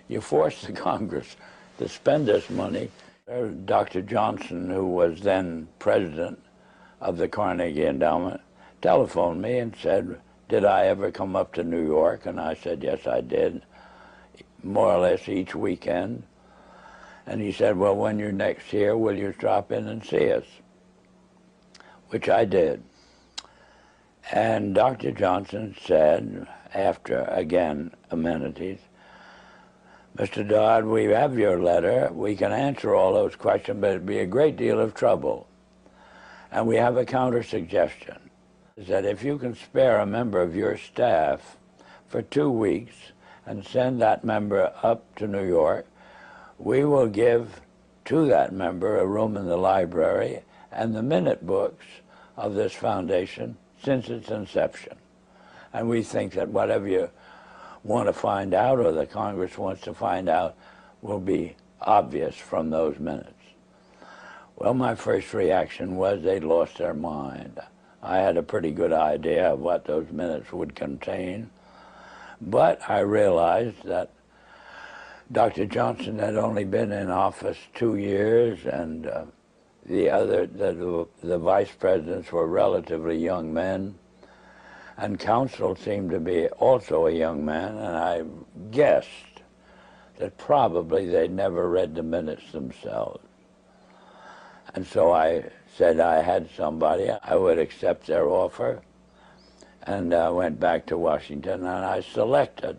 you forced the Congress to spend this money. Dr. Johnson, who was then president of the Carnegie Endowment, telephoned me and said, did I ever come up to New York? And I said, yes, I did, more or less each weekend. And he said, well, when you're next here, will you drop in and see us? Which I did. And Dr. Johnson said, after, again, amenities, Mr. Dodd, we have your letter. We can answer all those questions, but it'd be a great deal of trouble. And we have a counter-suggestion, is that if you can spare a member of your staff for 2 weeks and send that member up to New York, we will give to that member a room in the library and the minute books of this foundation since its inception. And we think that whatever you want to find out or the Congress wants to find out will be obvious from those minutes. Well, my first reaction was they'd lost their mind. I had a pretty good idea of what those minutes would contain, but I realized that Dr. Johnson had only been in office 2 years, and the vice presidents were relatively young men, and counsel seemed to be also a young man, and I guessed that probably they'd never read the minutes themselves. And so I said I had somebody, I would accept their offer, and I went back to Washington, and I selected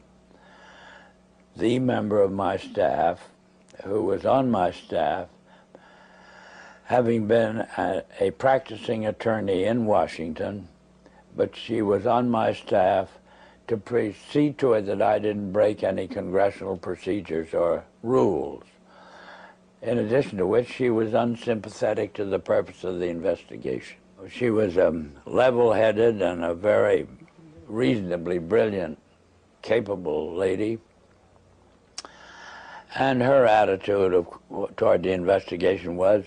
the member of my staff who was on my staff, having been a practicing attorney in Washington, but she was on my staff to see to it that I didn't break any congressional procedures or rules. In addition to which, she was unsympathetic to the purpose of the investigation. She was level-headed and a very reasonably brilliant, capable lady. And her attitude toward the investigation was,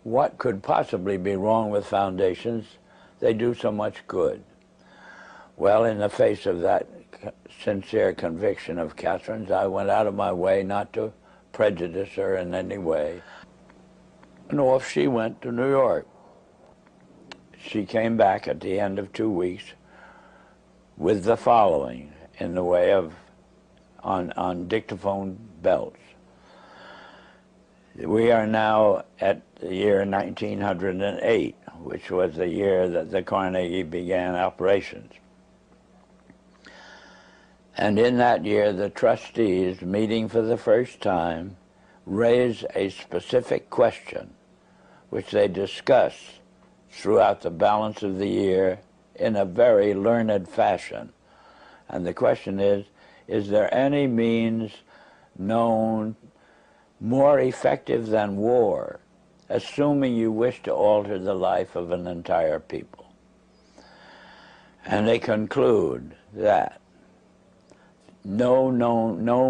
what could possibly be wrong with foundations? They do so much good. Well, in the face of that sincere conviction of Catherine's, I went out of my way not to prejudice her in any way. And off she went to New York. She came back at the end of 2 weeks with the following in the way of, on dictaphone belts. We are now at the year 1908, which was the year that the Carnegie began operations. And in that year, the trustees, meeting for the first time, raised a specific question, which they discussed throughout the balance of the year in a very learned fashion. And the question is there any means known more effective than war, assuming you wish to alter the life of an entire people? And they conclude that no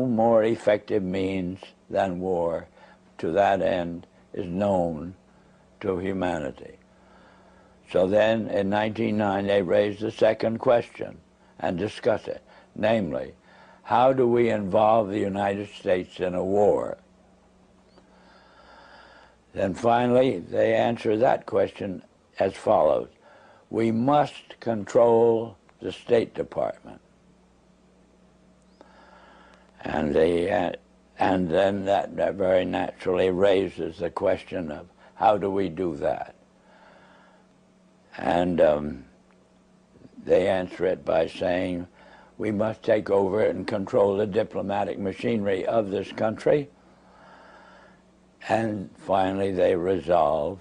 more effective means than war to that end is known to humanity. So then in 1909 they raised the second question and discussed it, namely, how do we involve the United States in a war? Then finally they answer that question as follows: we must control the State Department. And then that very naturally raises the question of how do we do that? And they answer it by saying we must take over and control the diplomatic machinery of this country. And finally they resolve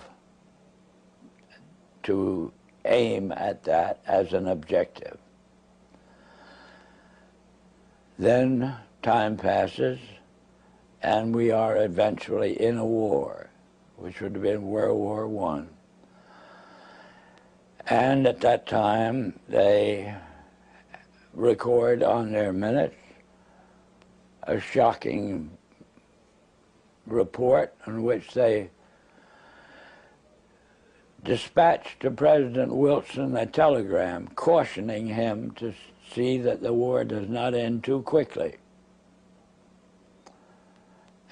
to aim at that as an objective. Then time passes, and we are eventually in a war, which would have been World War I. And at that time, they record on their minutes a shocking report in which they dispatched to President Wilson a telegram cautioning him to see that the war does not end too quickly.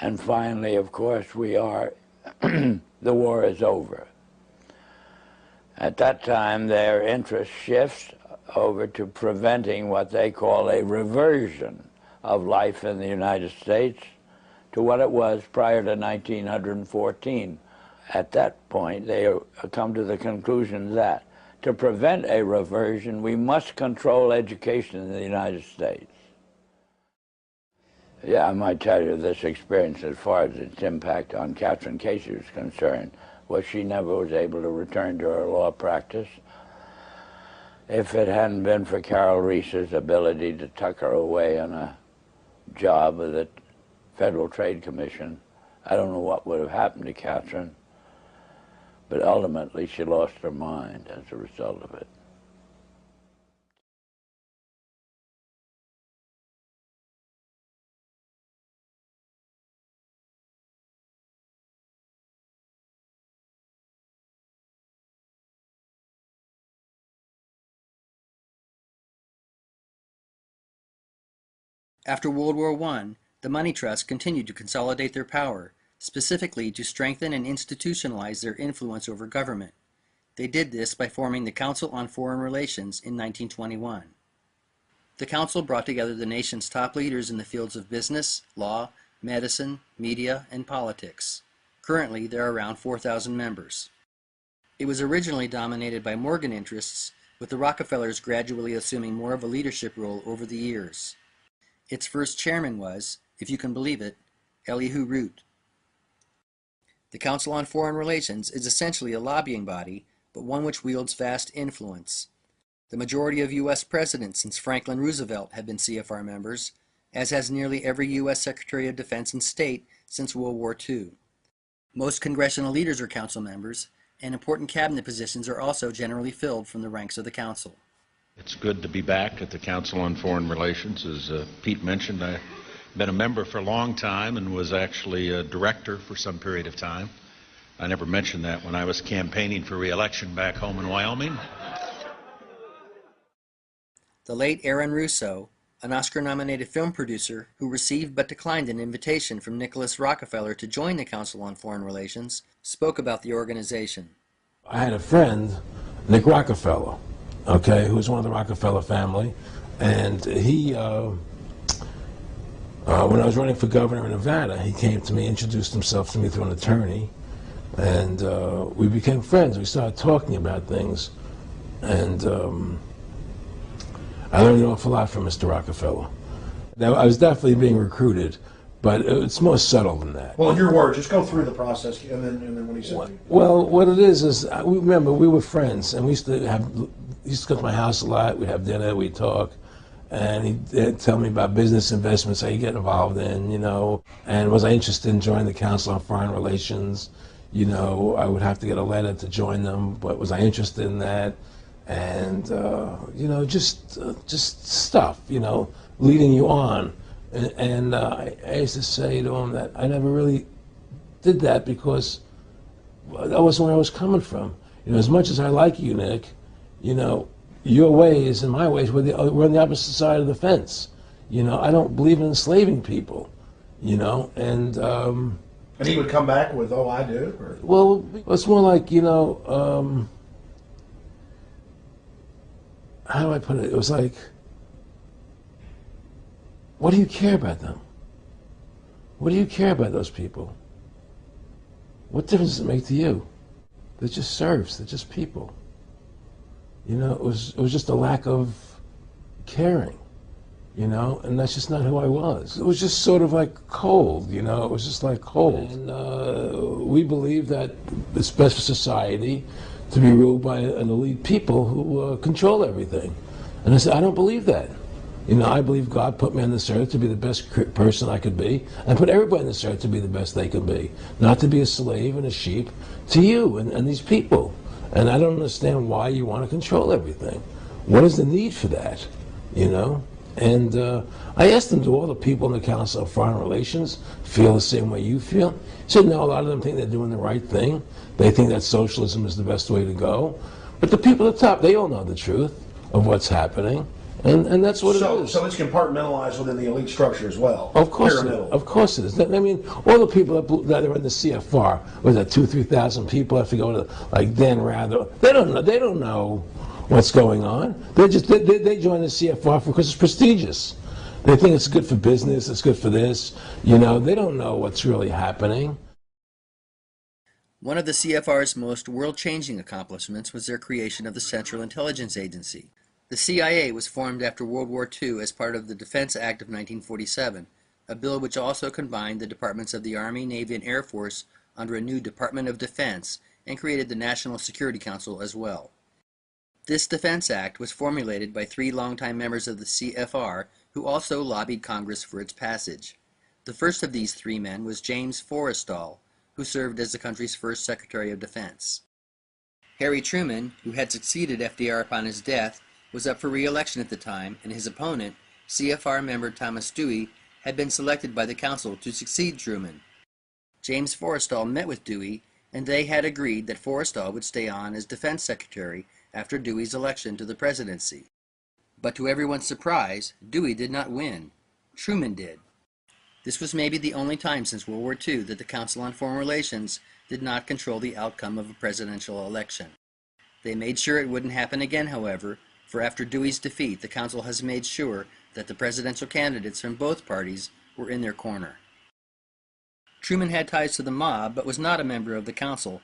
And finally, of course, the war is over. At that time, their interest shifts over to preventing what they call a reversion of life in the United States to what it was prior to 1914. At that point, they come to the conclusion that to prevent a reversion, we must control education in the United States. Yeah, I might tell you this experience, as far as its impact on Catherine Casey was concerned, was she never was able to return to her law practice. If it hadn't been for Carol Reese's ability to tuck her away on a job with the Federal Trade Commission, I don't know what would have happened to Catherine, but ultimately she lost her mind as a result of it. After World War I, the money trusts continued to consolidate their power, specifically to strengthen and institutionalize their influence over government. They did this by forming the Council on Foreign Relations in 1921. The council brought together the nation's top leaders in the fields of business, law, medicine, media, and politics. Currently, there are around 4,000 members. It was originally dominated by Morgan interests, with the Rockefellers gradually assuming more of a leadership role over the years. Its first chairman was, if you can believe it, Elihu Root. The Council on Foreign Relations is essentially a lobbying body, but one which wields vast influence. The majority of U.S. presidents since Franklin Roosevelt have been CFR members, as has nearly every U.S. Secretary of Defense and State since World War II. Most congressional leaders are council members, and important cabinet positions are also generally filled from the ranks of the council. It's good to be back at the Council on Foreign Relations. As Pete mentioned, I've been a member for a long time and was actually a director for some period of time. I never mentioned that when I was campaigning for re-election back home in Wyoming. The late Aaron Russo, an Oscar-nominated film producer who received but declined an invitation from Nicholas Rockefeller to join the Council on Foreign Relations, spoke about the organization. I had a friend, Nick Rockefeller, okay, who was one of the Rockefeller family, and he, when I was running for governor in Nevada, he came to me, introduced himself to me through an attorney, and we became friends. We started talking about things, and I learned an awful lot from Mr. Rockefeller. Now, I was definitely being recruited, but it's more subtle than that. Well, in your words, just go through the process, and then what he said. Well, what it is remember, we were friends, and we used to come to my house a lot. We'd have dinner, we'd talk, and he'd tell me about business investments, how you get involved in, you know, and was I interested in joining the Council on Foreign Relations? You know, I would have to get a letter to join them, but was I interested in that? And, you know, just stuff, you know, leading you on. And I used to say to him that I never really did that because that wasn't where I was coming from. You know, as much as I like you, Nick, you know, your ways and my ways, we're on the opposite side of the fence. You know, I don't believe in enslaving people, you know, and he would come back with, oh, I do? Or? Well, it's more like, you know, how do I put it? It was like, what do you care about them? What do you care about those people? What difference does it make to you? They're just serfs. They're just people. You know, it was just a lack of caring, you know, and that's just not who I was. It was just sort of like cold, you know, it was just like cold. And we believe that it's best for society to be ruled by an elite people who control everything. And I said, I don't believe that. You know, I believe God put me on this earth to be the best person I could be, and put everybody on this earth to be the best they can be, not to be a slave and a sheep to you and these people. And I don't understand why you want to control everything. What is the need for that, you know? And I asked him, do all the people in the Council of Foreign Relations feel the same way you feel? He said, no, a lot of them think they're doing the right thing. They think that socialism is the best way to go. But the people at the top, they all know the truth of what's happening. And that's what it is. So it's compartmentalized within the elite structure as well. Of course, Pyramidal. It is. I mean, all the people that are in the CFR, was that 2,000-3,000 people? I have to go to like Dan Rather. They don't know. They don't know what's going on. They join the CFR because it's prestigious. They think it's good for business. It's good for this. You know, they don't know what's really happening. One of the CFR's most world-changing accomplishments was their creation of the Central Intelligence Agency. The CIA was formed after World War II as part of the Defense Act of 1947, a bill which also combined the departments of the Army, Navy, and Air Force under a new Department of Defense and created the National Security Council as well. This Defense Act was formulated by 3 longtime members of the CFR who also lobbied Congress for its passage. The first of these 3 men was James Forrestal, who served as the country's first Secretary of Defense. Harry Truman, who had succeeded FDR upon his death, was up for re-election at the time, and his opponent, CFR member Thomas Dewey, had been selected by the Council to succeed Truman. James Forrestal met with Dewey, and they had agreed that Forrestal would stay on as Defense Secretary after Dewey's election to the presidency. But to everyone's surprise, Dewey did not win. Truman did. This was maybe the only time since World War II that the Council on Foreign Relations did not control the outcome of a presidential election. They made sure it wouldn't happen again, however, for after Dewey's defeat, the Council has made sure that the presidential candidates from both parties were in their corner. Truman had ties to the mob, but was not a member of the Council.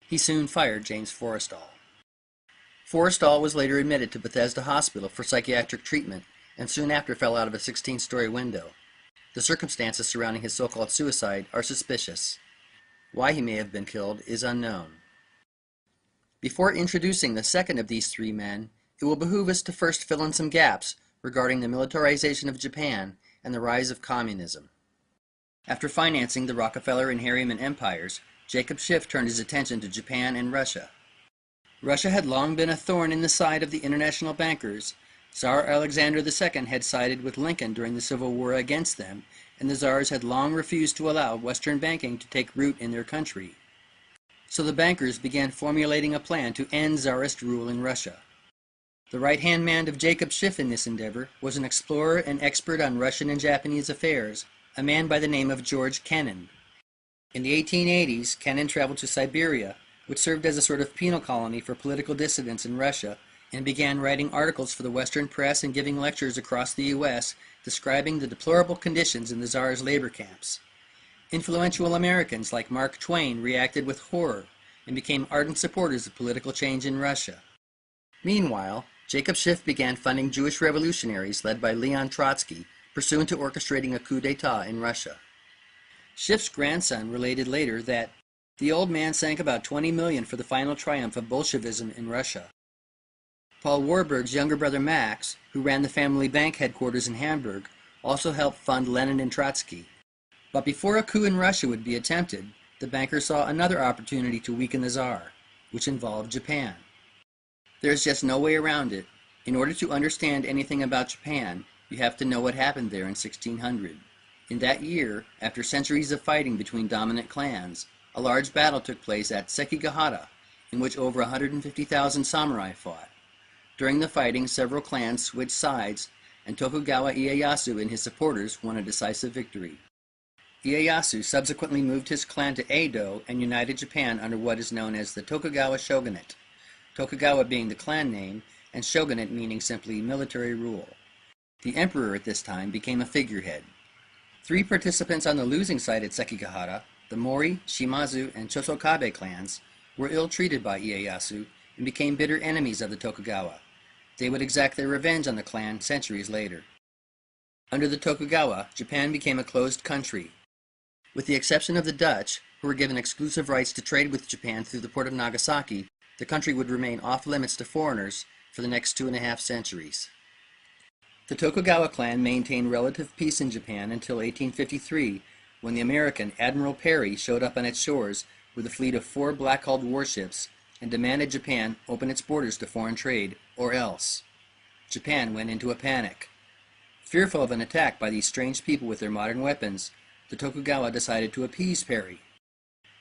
He soon fired James Forrestal. Forrestal was later admitted to Bethesda Hospital for psychiatric treatment, and soon after fell out of a 16-story window. The circumstances surrounding his so-called suicide are suspicious. Why he may have been killed is unknown. Before introducing the second of these 3 men, it will behoove us to first fill in some gaps regarding the militarization of Japan and the rise of communism. After financing the Rockefeller and Harriman empires, Jacob Schiff turned his attention to Japan and Russia. Russia had long been a thorn in the side of the international bankers. Tsar Alexander II had sided with Lincoln during the Civil War against them, and the Tsars had long refused to allow Western banking to take root in their country. So the bankers began formulating a plan to end Tsarist rule in Russia. The right-hand man of Jacob Schiff in this endeavor was an explorer and expert on Russian and Japanese affairs, a man by the name of George Kennan. In the 1880s, Kennan traveled to Siberia, which served as a sort of penal colony for political dissidents in Russia, and began writing articles for the Western press and giving lectures across the U.S. describing the deplorable conditions in the Tsar's labor camps. Influential Americans like Mark Twain reacted with horror and became ardent supporters of political change in Russia. Meanwhile, Jacob Schiff began funding Jewish revolutionaries led by Leon Trotsky, pursuant to orchestrating a coup d'etat in Russia. Schiff's grandson related later that the old man sank about 20 million for the final triumph of Bolshevism in Russia. Paul Warburg's younger brother Max, who ran the family bank headquarters in Hamburg, also helped fund Lenin and Trotsky. But before a coup in Russia would be attempted, the banker saw another opportunity to weaken the Tsar, which involved Japan. There's just no way around it. In order to understand anything about Japan, you have to know what happened there in 1600. In that year, after centuries of fighting between dominant clans, a large battle took place at Sekigahara, in which over 150,000 samurai fought. During the fighting, several clans switched sides, and Tokugawa Ieyasu and his supporters won a decisive victory. Ieyasu subsequently moved his clan to Edo and united Japan under what is known as the Tokugawa shogunate, Tokugawa being the clan name, and shogunate meaning simply military rule. The emperor at this time became a figurehead. 3 participants on the losing side at Sekigahara, the Mori, Shimazu, and Chosokabe clans, were ill-treated by Ieyasu and became bitter enemies of the Tokugawa. They would exact their revenge on the clan centuries later. Under the Tokugawa, Japan became a closed country. With the exception of the Dutch, who were given exclusive rights to trade with Japan through the port of Nagasaki, the country would remain off-limits to foreigners for the next 2.5 centuries. The Tokugawa clan maintained relative peace in Japan until 1853, when the American Admiral Perry showed up on its shores with a fleet of 4 black-hulled warships and demanded Japan open its borders to foreign trade, or else. Japan went into a panic. Fearful of an attack by these strange people with their modern weapons, the Tokugawa decided to appease Perry.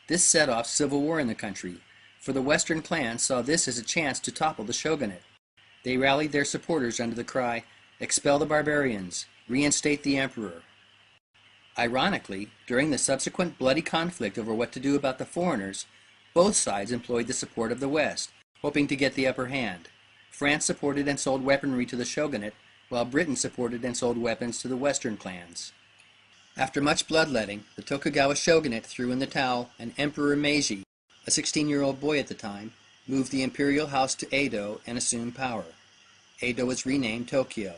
This set off civil war in the country, for the Western clans saw this as a chance to topple the shogunate. They rallied their supporters under the cry, "Expel the barbarians, reinstate the emperor." Ironically, during the subsequent bloody conflict over what to do about the foreigners, both sides employed the support of the West, hoping to get the upper hand. France supported and sold weaponry to the shogunate, while Britain supported and sold weapons to the Western clans. After much bloodletting, the Tokugawa shogunate threw in the towel, and Emperor Meiji, a 16-year-old boy at the time, moved the imperial house to Edo and assumed power. Edo was renamed Tokyo.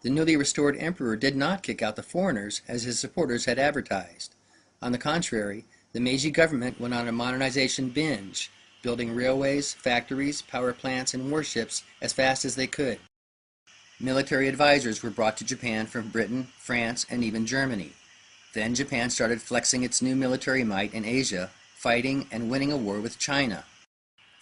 The newly restored emperor did not kick out the foreigners as his supporters had advertised. On the contrary, the Meiji government went on a modernization binge, building railways, factories, power plants, and warships as fast as they could. Military advisors were brought to Japan from Britain, France, and even Germany. Then Japan started flexing its new military might in Asia, fighting and winning a war with China.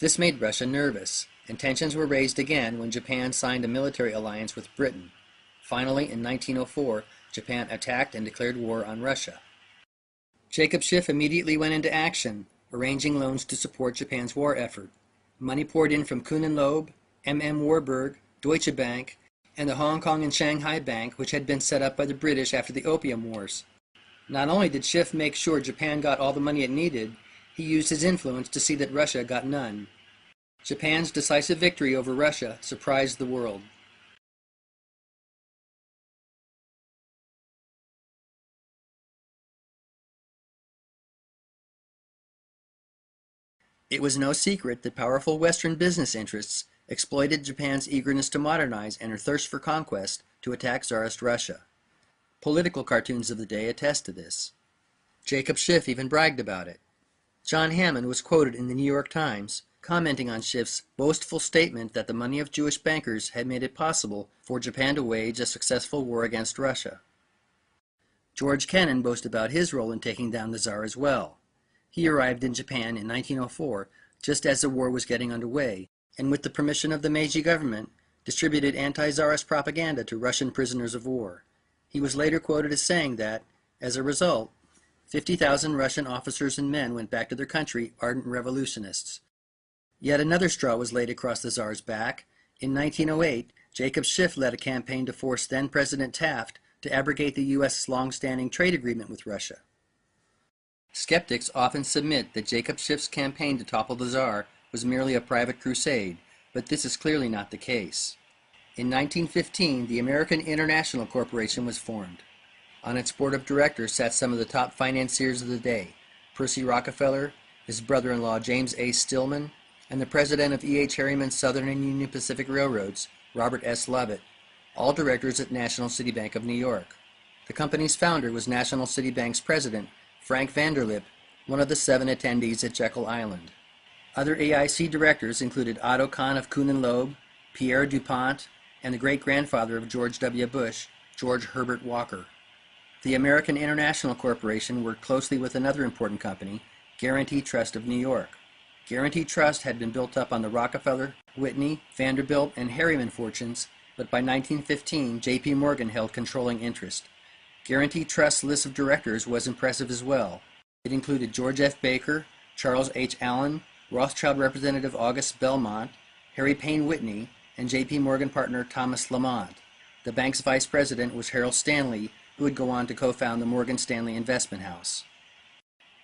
This made Russia nervous, and tensions were raised again when Japan signed a military alliance with Britain. Finally, in 1904, Japan attacked and declared war on Russia. Jacob Schiff immediately went into action, arranging loans to support Japan's war effort. Money poured in from Kuhn and Loeb, M.M. Warburg, Deutsche Bank, and the Hong Kong and Shanghai Bank, which had been set up by the British after the Opium Wars. Not only did Schiff make sure Japan got all the money it needed, he used his influence to see that Russia got none. Japan's decisive victory over Russia surprised the world. It was no secret that powerful Western business interests exploited Japan's eagerness to modernize and her thirst for conquest to attack Tsarist Russia. Political cartoons of the day attest to this. Jacob Schiff even bragged about it. John Hammond was quoted in the New York Times commenting on Schiff's boastful statement that the money of Jewish bankers had made it possible for Japan to wage a successful war against Russia. George Kennan boasted about his role in taking down the Tsar as well. He arrived in Japan in 1904 just as the war was getting underway, and with the permission of the Meiji government, distributed anti-Tsarist propaganda to Russian prisoners of war. He was later quoted as saying that, as a result, 50,000 Russian officers and men went back to their country ardent revolutionists. Yet another straw was laid across the Tsar's back. In 1908, Jacob Schiff led a campaign to force then-President Taft to abrogate the U.S.'s long-standing trade agreement with Russia. Skeptics often submit that Jacob Schiff's campaign to topple the Tsar was merely a private crusade, but this is clearly not the case. In 1915, the American International Corporation was formed. On its board of directors sat some of the top financiers of the day, Percy Rockefeller, his brother-in-law James A. Stillman, and the president of E.H. Harriman's Southern and Union Pacific Railroads, Robert S. Lovett, all directors at National City Bank of New York. The company's founder was National City Bank's president, Frank Vanderlip, one of the 7 attendees at Jekyll Island. Other AIC directors included Otto Kahn of Kuhn and Loeb, Pierre DuPont, and the great-grandfather of George W. Bush, George Herbert Walker. The American International Corporation worked closely with another important company, Guarantee Trust of New York. Guarantee Trust had been built up on the Rockefeller, Whitney, Vanderbilt, and Harriman fortunes, but by 1915, J.P. Morgan held controlling interest. Guarantee Trust's list of directors was impressive as well. It included George F. Baker, Charles H. Allen, Rothschild Representative August Belmont, Harry Payne Whitney, and J.P. Morgan partner Thomas Lamont. The bank's vice president was Harold Stanley, who would go on to co-found the Morgan Stanley Investment House.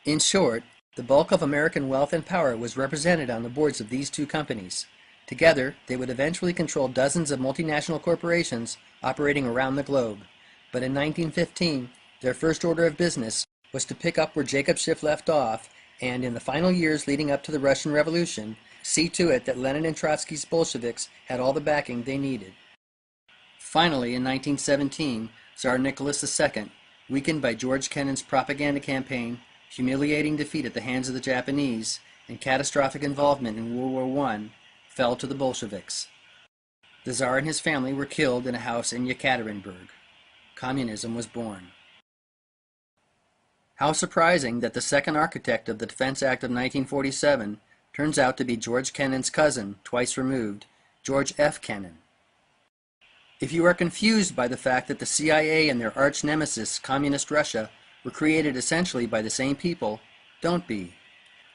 In short, the bulk of American wealth and power was represented on the boards of these two companies. Together, they would eventually control dozens of multinational corporations operating around the globe. But in 1915, their first order of business was to pick up where Jacob Schiff left off and, in the final years leading up to the Russian Revolution, see to it that Lenin and Trotsky's Bolsheviks had all the backing they needed. Finally, in 1917, Tsar Nicholas II, weakened by George Kennan's propaganda campaign, humiliating defeat at the hands of the Japanese, and catastrophic involvement in World War I, fell to the Bolsheviks. The Tsar and his family were killed in a house in Yekaterinburg. Communism was born. How surprising that the second architect of the Defense Act of 1947 turns out to be George Kennan's cousin, twice removed, George F. Kennan. If you are confused by the fact that the CIA and their arch nemesis, Communist Russia, were created essentially by the same people, don't be.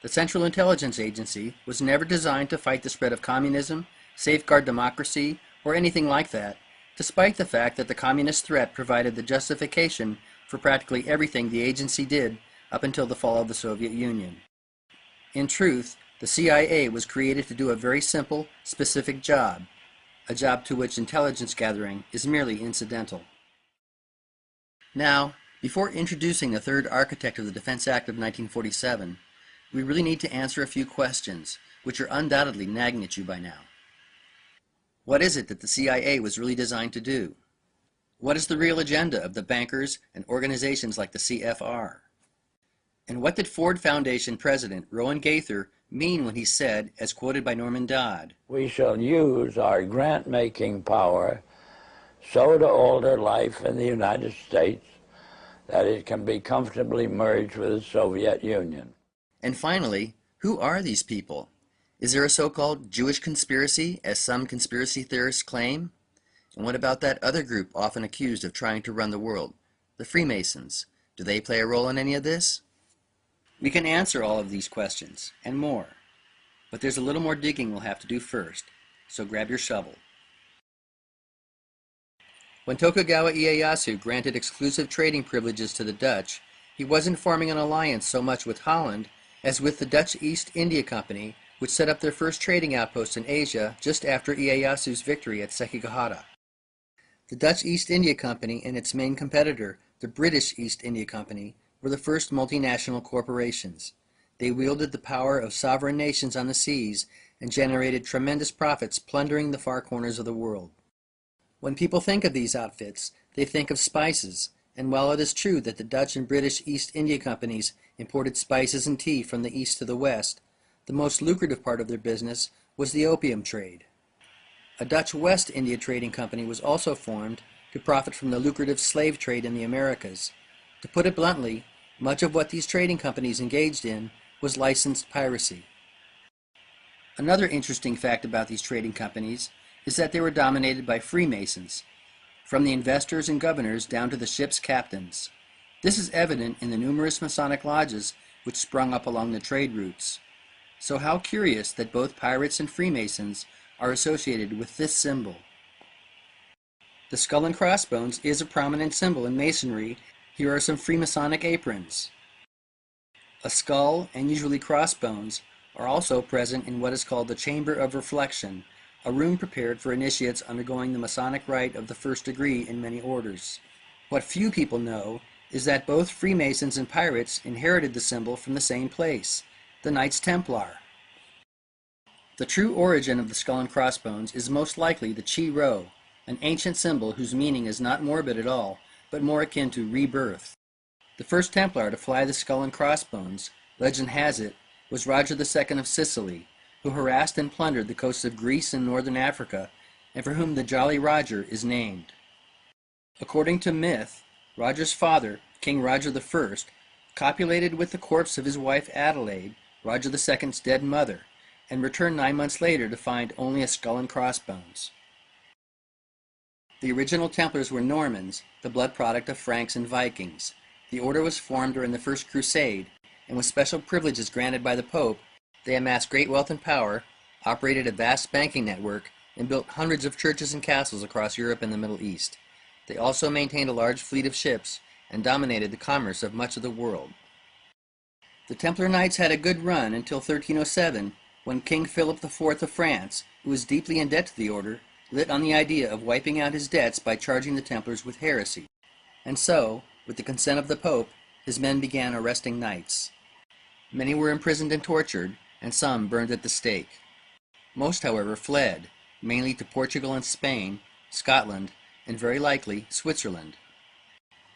The Central Intelligence Agency was never designed to fight the spread of communism, safeguard democracy, or anything like that, despite the fact that the communist threat provided the justification for practically everything the agency did up until the fall of the Soviet Union. In truth, the CIA was created to do a very simple, specific job, a job to which intelligence gathering is merely incidental. Now, before introducing the third architect of the Defense Act of 1947, we really need to answer a few questions, which are undoubtedly nagging at you by now. What is it that the CIA was really designed to do? What is the real agenda of the bankers and organizations like the CFR? And what did Ford Foundation President Rowan Gaither mean when he said, as quoted by Norman Dodd, "We shall use our grant-making power so to alter life in the United States that it can be comfortably merged with the Soviet Union." And finally, who are these people? Is there a so-called Jewish conspiracy, as some conspiracy theorists claim? And what about that other group often accused of trying to run the world, the Freemasons? Do they play a role in any of this? We can answer all of these questions, and more. But there's a little more digging we'll have to do first, so grab your shovel. When Tokugawa Ieyasu granted exclusive trading privileges to the Dutch, he wasn't forming an alliance so much with Holland as with the Dutch East India Company, which set up their first trading outpost in Asia just after Ieyasu's victory at Sekigahara. The Dutch East India Company and its main competitor, the British East India Company, were the first multinational corporations. They wielded the power of sovereign nations on the seas and generated tremendous profits plundering the far corners of the world. When people think of these outfits, they think of spices, and while it is true that the Dutch and British East India Companies imported spices and tea from the east to the west, the most lucrative part of their business was the opium trade. A Dutch West India Trading Company was also formed to profit from the lucrative slave trade in the Americas. To put it bluntly, much of what these trading companies engaged in was licensed piracy. Another interesting fact about these trading companies is that they were dominated by Freemasons, from the investors and governors down to the ship's captains. This is evident in the numerous Masonic lodges which sprung up along the trade routes. So how curious that both pirates and Freemasons are associated with this symbol. The skull and crossbones is a prominent symbol in Masonry. Here are some Freemasonic aprons. A skull and usually crossbones are also present in what is called the Chamber of Reflection, a room prepared for initiates undergoing the Masonic rite of the first degree in many orders. What few people know is that both Freemasons and pirates inherited the symbol from the same place, the Knights Templar. The true origin of the skull and crossbones is most likely the Chi Rho, an ancient symbol whose meaning is not morbid at all, but more akin to rebirth. The first Templar to fly the skull and crossbones, legend has it, was Roger II of Sicily, who harassed and plundered the coasts of Greece and northern Africa, and for whom the Jolly Roger is named. According to myth, Roger's father, King Roger I, copulated with the corpse of his wife Adelaide, Roger II's dead mother, and returned 9 months later to find only a skull and crossbones. The original Templars were Normans, the blood product of Franks and Vikings. The order was formed during the First Crusade, and with special privileges granted by the Pope, they amassed great wealth and power, operated a vast banking network, and built hundreds of churches and castles across Europe and the Middle East. They also maintained a large fleet of ships and dominated the commerce of much of the world. The Templar Knights had a good run until 1307, when King Philip IV of France, who was deeply in debt to the order, lit on the idea of wiping out his debts by charging the Templars with heresy. And so, with the consent of the Pope, his men began arresting knights. Many were imprisoned and tortured, and some burned at the stake. Most, however, fled, mainly to Portugal and Spain, Scotland, and very likely Switzerland.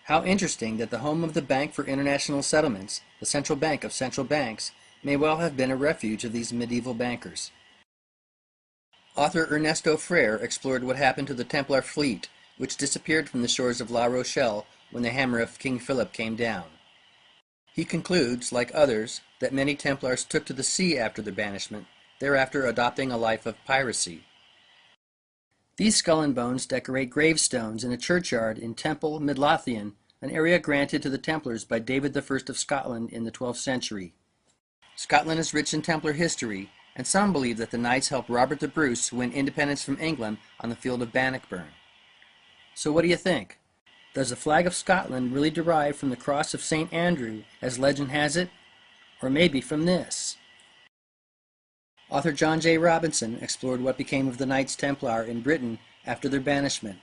How interesting that the home of the Bank for International Settlements, the central bank of central banks, may well have been a refuge of these medieval bankers. Author Ernesto Frere explored what happened to the Templar fleet, which disappeared from the shores of La Rochelle when the hammer of King Philip came down. He concludes, like others, that many Templars took to the sea after their banishment, thereafter adopting a life of piracy. These skull and bones decorate gravestones in a churchyard in Temple, Midlothian, an area granted to the Templars by David I of Scotland in the 12th century. Scotland is rich in Templar history, and some believe that the Knights helped Robert the Bruce win independence from England on the field of Bannockburn. So what do you think? Does the flag of Scotland really derive from the cross of St. Andrew, as legend has it? Or maybe from this? Author John J. Robinson explored what became of the Knights Templar in Britain after their banishment.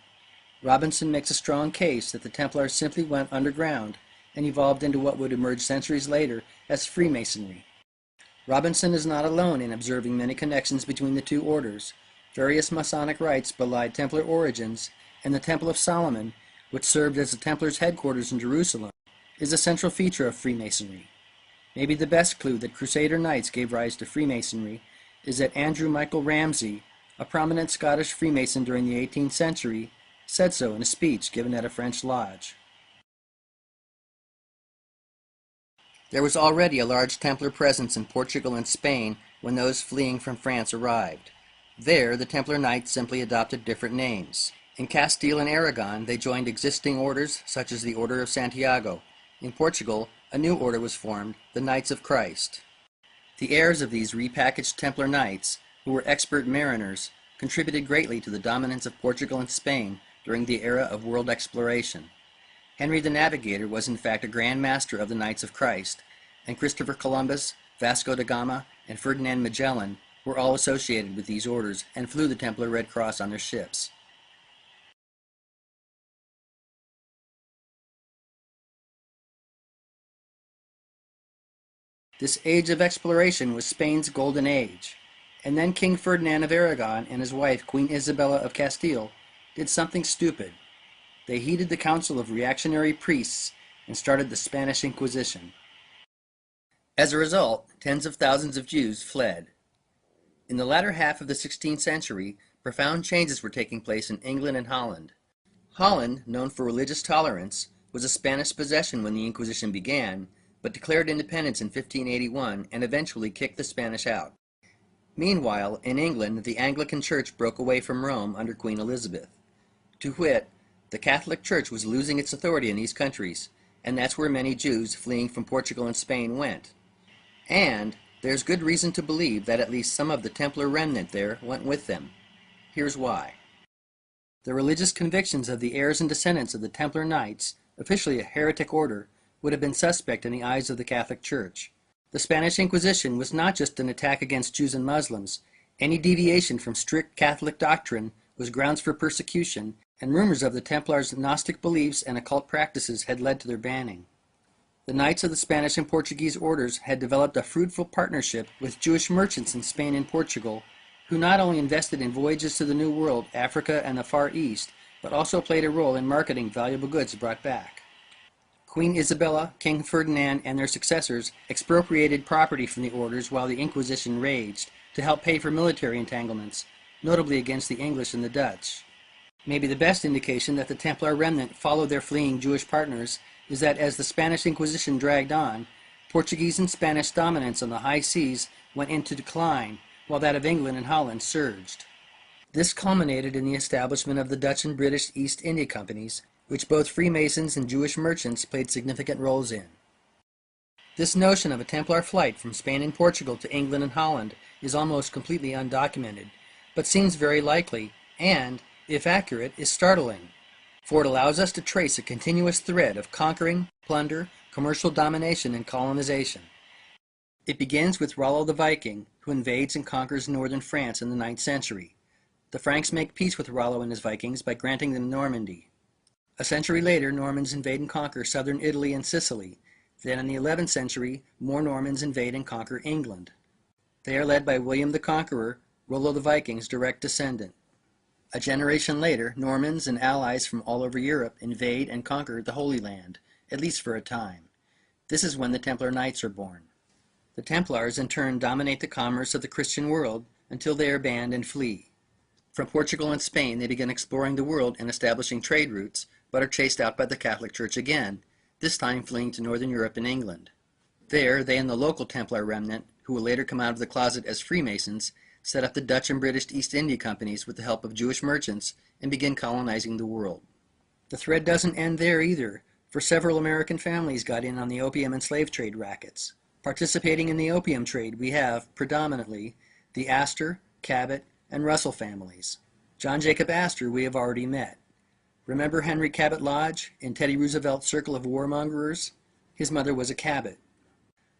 Robinson makes a strong case that the Templars simply went underground and evolved into what would emerge centuries later as Freemasonry. Robinson is not alone in observing many connections between the two orders. Various Masonic rites belie Templar origins, and the Temple of Solomon, which served as the Templars' headquarters in Jerusalem, is a central feature of Freemasonry. Maybe the best clue that Crusader Knights gave rise to Freemasonry is that Andrew Michael Ramsay, a prominent Scottish Freemason during the 18th century, said so in a speech given at a French lodge. There was already a large Templar presence in Portugal and Spain when those fleeing from France arrived. There, the Templar Knights simply adopted different names. In Castile and Aragon, they joined existing orders such as the Order of Santiago. In Portugal, a new order was formed, the Knights of Christ. The heirs of these repackaged Templar Knights, who were expert mariners, contributed greatly to the dominance of Portugal and Spain during the era of world exploration. Henry the Navigator was in fact a Grand Master of the Knights of Christ, and Christopher Columbus, Vasco da Gama, and Ferdinand Magellan were all associated with these orders and flew the Templar Red Cross on their ships. This age of exploration was Spain's golden age, and then King Ferdinand of Aragon and his wife Queen Isabella of Castile did something stupid. They heeded the counsel of reactionary priests and started the Spanish Inquisition. As a result, tens of thousands of Jews fled. In the latter half of the 16th century, profound changes were taking place in England and Holland. Holland, known for religious tolerance, was a Spanish possession when the Inquisition began, but declared independence in 1581 and eventually kicked the Spanish out. Meanwhile, in England, the Anglican Church broke away from Rome under Queen Elizabeth. To wit, the Catholic Church was losing its authority in these countries, and that's where many Jews fleeing from Portugal and Spain went. And there's good reason to believe that at least some of the Templar remnant there went with them. Here's why. The religious convictions of the heirs and descendants of the Templar Knights, officially a heretic order, would have been suspect in the eyes of the Catholic Church. The Spanish Inquisition was not just an attack against Jews and Muslims. Any deviation from strict Catholic doctrine was grounds for persecution, and rumors of the Templars' Gnostic beliefs and occult practices had led to their banning. The Knights of the Spanish and Portuguese orders had developed a fruitful partnership with Jewish merchants in Spain and Portugal, who not only invested in voyages to the New World, Africa, and the Far East, but also played a role in marketing valuable goods brought back. Queen Isabella, King Ferdinand, and their successors expropriated property from the orders while the Inquisition raged to help pay for military entanglements, notably against the English and the Dutch. Maybe the best indication that the Templar remnant followed their fleeing Jewish partners is that as the Spanish Inquisition dragged on, Portuguese and Spanish dominance on the high seas went into decline, while that of England and Holland surged. This culminated in the establishment of the Dutch and British East India Companies, which both Freemasons and Jewish merchants played significant roles in. This notion of a Templar flight from Spain and Portugal to England and Holland is almost completely undocumented, but seems very likely, and, if accurate, is startling, for it allows us to trace a continuous thread of conquering, plunder, commercial domination, and colonization. It begins with Rollo the Viking, who invades and conquers northern France in the 9th century. The Franks make peace with Rollo and his Vikings by granting them Normandy. A century later, Normans invade and conquer southern Italy and Sicily. Then in the 11th century, more Normans invade and conquer England. They are led by William the Conqueror, Rollo the Viking's direct descendant. A generation later, Normans and allies from all over Europe invade and conquer the Holy Land, at least for a time. This is when the Templar Knights are born. The Templars in turn dominate the commerce of the Christian world until they are banned and flee. From Portugal and Spain, they begin exploring the world and establishing trade routes, but are chased out by the Catholic Church again, this time fleeing to Northern Europe and England. There, they and the local Templar remnant, who will later come out of the closet as Freemasons, set up the Dutch and British East India Companies with the help of Jewish merchants, and begin colonizing the world. The thread doesn't end there either, for several American families got in on the opium and slave trade rackets. Participating in the opium trade, we have, predominantly, the Astor, Cabot, and Russell families. John Jacob Astor we have already met. Remember Henry Cabot Lodge in Teddy Roosevelt's circle of warmongers? His mother was a Cabot.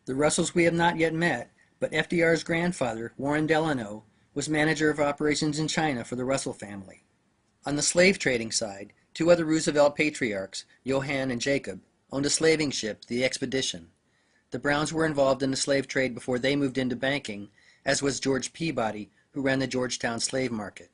The Russells we have not yet met, but FDR's grandfather, Warren Delano, was manager of operations in China for the Russell family. On the slave trading side, two other Roosevelt patriarchs, Johann and Jacob, owned a slaving ship, the Expedition. The Browns were involved in the slave trade before they moved into banking, as was George Peabody, who ran the Georgetown slave market.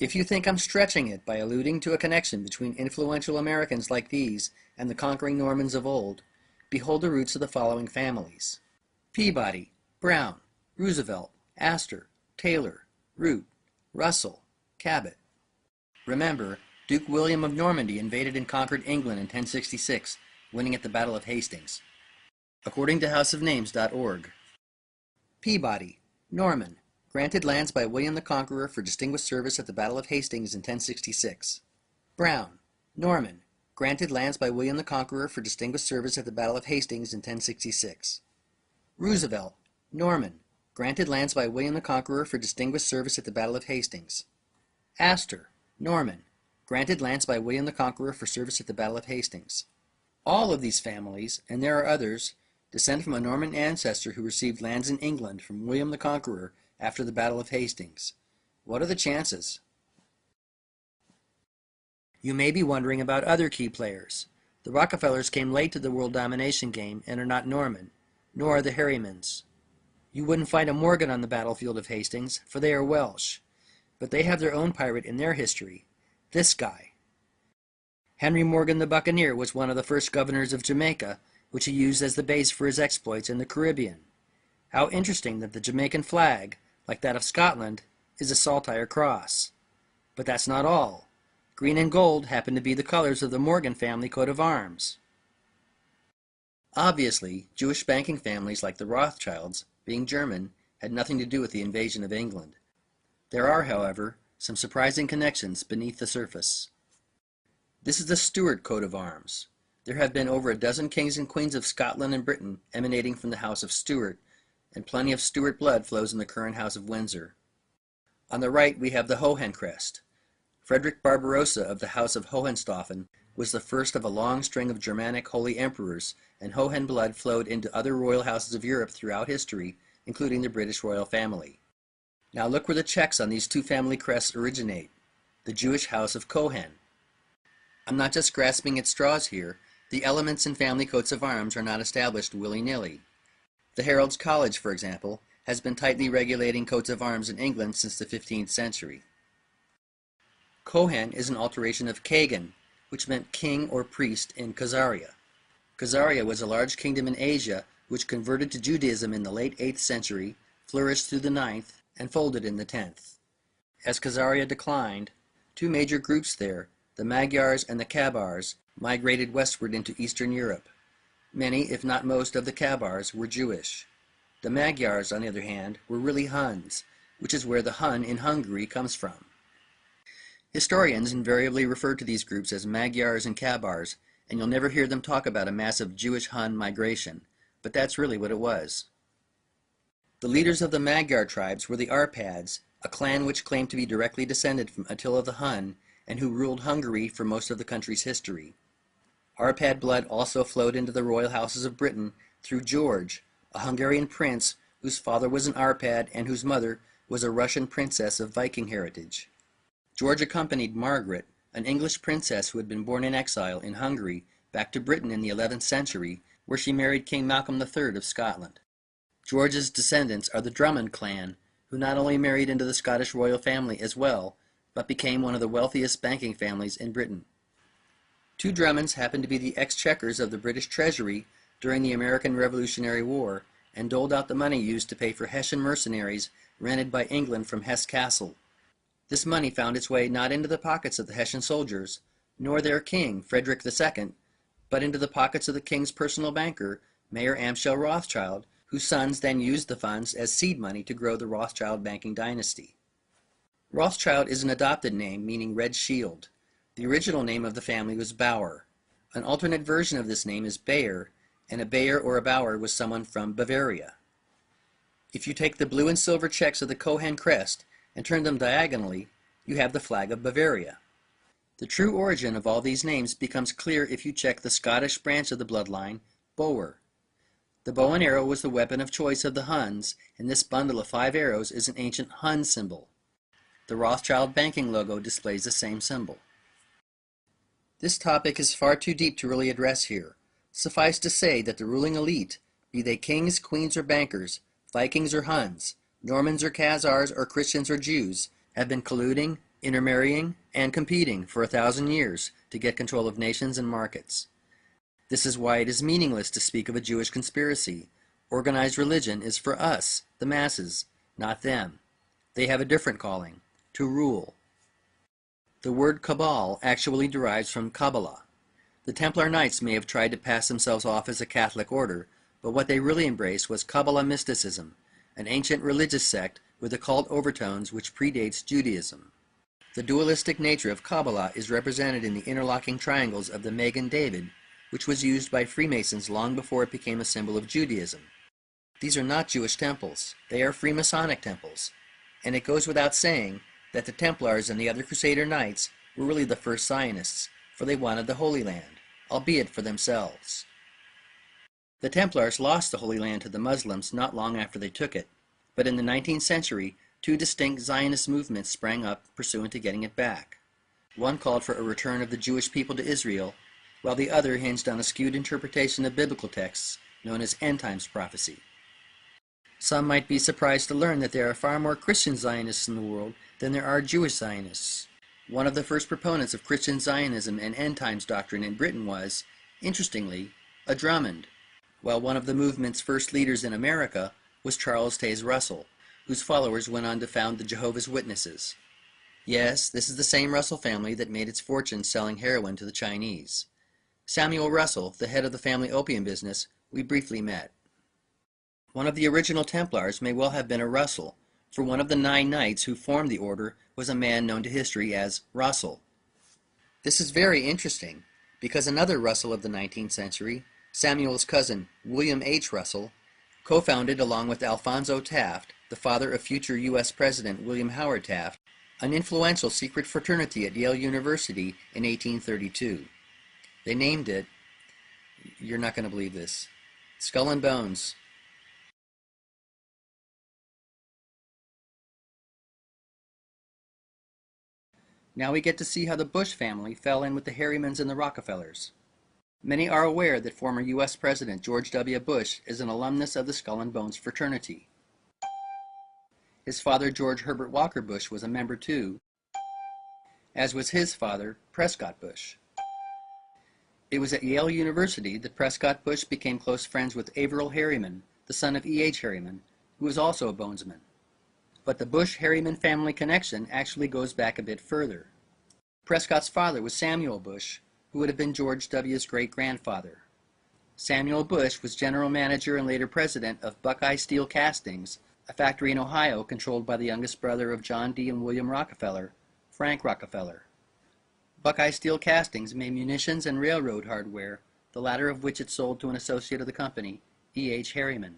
If you think I'm stretching it by alluding to a connection between influential Americans like these and the conquering Normans of old, behold the roots of the following families: Peabody, Brown, Roosevelt, Astor, Taylor, Root, Russell, Cabot. Remember, Duke William of Normandy invaded and conquered England in 1066, winning at the Battle of Hastings. According to houseofnames.org. Peabody, Norman, granted lands by William the Conqueror for distinguished service at the Battle of Hastings in 1066. Brown, Norman, granted lands by William the Conqueror for distinguished service at the Battle of Hastings in 1066. Roosevelt, Norman, granted lands by William the Conqueror for distinguished service at the Battle of Hastings. Astor, Norman, granted lands by William the Conqueror for service at the Battle of Hastings. All of these families, and there are others, descend from a Norman ancestor who received lands in England from William the Conqueror after the Battle of Hastings. What are the chances? You may be wondering about other key players. The Rockefellers came late to the world domination game and are not Norman, nor are the Harrymans. You wouldn't find a Morgan on the battlefield of Hastings, for they are Welsh, but they have their own pirate in their history, this guy. Henry Morgan the Buccaneer was one of the first governors of Jamaica, which he used as the base for his exploits in the Caribbean. How interesting that the Jamaican flag, like that of Scotland, is a saltire cross. But that's not all. Green and gold happen to be the colors of the Morgan family coat of arms. Obviously, Jewish banking families like the Rothschilds, being German, had nothing to do with the invasion of England. There are, however, some surprising connections beneath the surface. This is the Stuart coat of arms. There have been over a dozen kings and queens of Scotland and Britain emanating from the House of Stuart, and plenty of Stuart blood flows in the current House of Windsor. On the right we have the Hohen crest. Frederick Barbarossa of the House of Hohenstaufen was the first of a long string of Germanic holy emperors, and Hohen blood flowed into other royal houses of Europe throughout history, including the British royal family. Now look where the checks on these two family crests originate, the Jewish House of Cohen. I'm not just grasping at straws here. The elements in family coats of arms are not established willy-nilly. The Herald's College, for example, has been tightly regulating coats of arms in England since the 15th century. Cohen is an alteration of Kagan, which meant king or priest in Khazaria. Khazaria was a large kingdom in Asia which converted to Judaism in the late 8th century, flourished through the 9th, and folded in the 10th. As Khazaria declined, two major groups there, the Magyars and the Kabars, migrated westward into Eastern Europe. Many, if not most, of the Kabars were Jewish. The Magyars, on the other hand, were really Huns, which is where the Hun in Hungary comes from. Historians invariably refer to these groups as Magyars and Kabars, and you'll never hear them talk about a massive Jewish-Hun migration, but that's really what it was. The leaders of the Magyar tribes were the Arpads, a clan which claimed to be directly descended from Attila the Hun, and who ruled Hungary for most of the country's history. Arpad blood also flowed into the royal houses of Britain through George, a Hungarian prince whose father was an Arpad and whose mother was a Russian princess of Viking heritage. George accompanied Margaret, an English princess who had been born in exile in Hungary, back to Britain in the 11th century, where she married King Malcolm III of Scotland. George's descendants are the Drummond clan, who not only married into the Scottish royal family as well, but became one of the wealthiest banking families in Britain. Two Drummonds happened to be the exchequers of the British Treasury during the American Revolutionary War and doled out the money used to pay for Hessian mercenaries rented by England from Hesse Castle. This money found its way not into the pockets of the Hessian soldiers, nor their king, Frederick II, but into the pockets of the king's personal banker, Mayor Amschel Rothschild, whose sons then used the funds as seed money to grow the Rothschild banking dynasty. Rothschild is an adopted name meaning red shield. The original name of the family was Bauer. An alternate version of this name is Bayer, and a Bayer or a Bauer was someone from Bavaria. If you take the blue and silver checks of the Cohen crest and turn them diagonally, you have the flag of Bavaria. The true origin of all these names becomes clear if you check the Scottish branch of the bloodline, Boer. The bow and arrow was the weapon of choice of the Huns, and this bundle of 5 arrows is an ancient Hun symbol. The Rothschild banking logo displays the same symbol. This topic is far too deep to really address here. Suffice to say that the ruling elite, be they kings, queens, or bankers, Vikings or Huns, Normans or Khazars or Christians or Jews, have been colluding, intermarrying, and competing for 1,000 years to get control of nations and markets. This is why it is meaningless to speak of a Jewish conspiracy. Organized religion is for us, the masses, not them. They have a different calling, to rule. The word cabal actually derives from Kabbalah. The Templar Knights may have tried to pass themselves off as a Catholic order, but what they really embraced was Kabbalah mysticism, an ancient religious sect with occult overtones which predates Judaism. The dualistic nature of Kabbalah is represented in the interlocking triangles of the Magen David, which was used by Freemasons long before it became a symbol of Judaism. These are not Jewish temples, they are Freemasonic temples, and it goes without saying that the Templars and the other Crusader Knights were really the first Zionists, for they wanted the Holy Land, albeit for themselves. The Templars lost the Holy Land to the Muslims not long after they took it, but in the 19th century, 2 distinct Zionist movements sprang up pursuant to getting it back. One called for a return of the Jewish people to Israel, while the other hinged on a skewed interpretation of biblical texts known as end times prophecy. Some might be surprised to learn that there are far more Christian Zionists in the world than there are Jewish Zionists. One of the first proponents of Christian Zionism and end times doctrine in Britain was, interestingly, a Drummond, while one of the movement's first leaders in America was Charles Taze Russell, whose followers went on to found the Jehovah's Witnesses. Yes, this is the same Russell family that made its fortune selling heroin to the Chinese. Samuel Russell, the head of the family opium business, we briefly met. One of the original Templars may well have been a Russell, for one of the 9 knights who formed the order was a man known to history as Russell. This is very interesting, because another Russell of the 19th century, Samuel's cousin, William H. Russell, co-founded along with Alphonso Taft, the father of future U.S. President William Howard Taft, an influential secret fraternity at Yale University in 1832. They named it, you're not going to believe this, Skull and Bones. Now we get to see how the Bush family fell in with the Harrimans and the Rockefellers. Many are aware that former U.S. President George W. Bush is an alumnus of the Skull and Bones fraternity. His father, George Herbert Walker Bush, was a member too, as was his father, Prescott Bush. It was at Yale University that Prescott Bush became close friends with Averill Harriman, the son of E.H. Harriman, who was also a bonesman. But the Bush-Harriman family connection actually goes back a bit further. Prescott's father was Samuel Bush, who would have been George W.'s great-grandfather. Samuel Bush was general manager and later president of Buckeye Steel Castings, a factory in Ohio controlled by the youngest brother of John D. and William Rockefeller, Frank Rockefeller. Buckeye Steel Castings made munitions and railroad hardware, the latter of which it sold to an associate of the company, E.H. Harriman.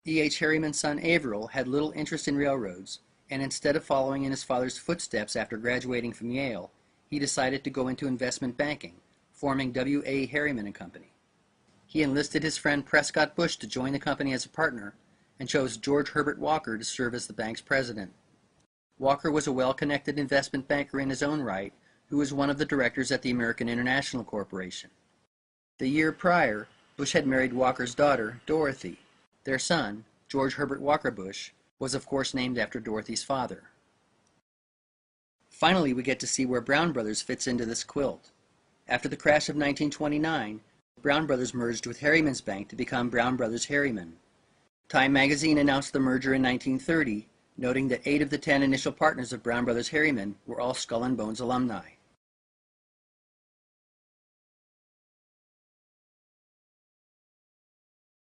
E.H. Harriman's son Averill had little interest in railroads, and instead of following in his father's footsteps after graduating from Yale, he decided to go into investment banking, forming W.A. Harriman and Company. He enlisted his friend Prescott Bush to join the company as a partner, and chose George Herbert Walker to serve as the bank's president. Walker was a well-connected investment banker in his own right, who was one of the directors at the American International Corporation. The year prior, Bush had married Walker's daughter, Dorothy. Their son, George Herbert Walker Bush, was of course named after Dorothy's father. Finally, we get to see where Brown Brothers fits into this quilt. After the crash of 1929, Brown Brothers merged with Harriman's Bank to become Brown Brothers Harriman. Time magazine announced the merger in 1930, noting that 8 of the 10 initial partners of Brown Brothers Harriman were all Skull and Bones alumni.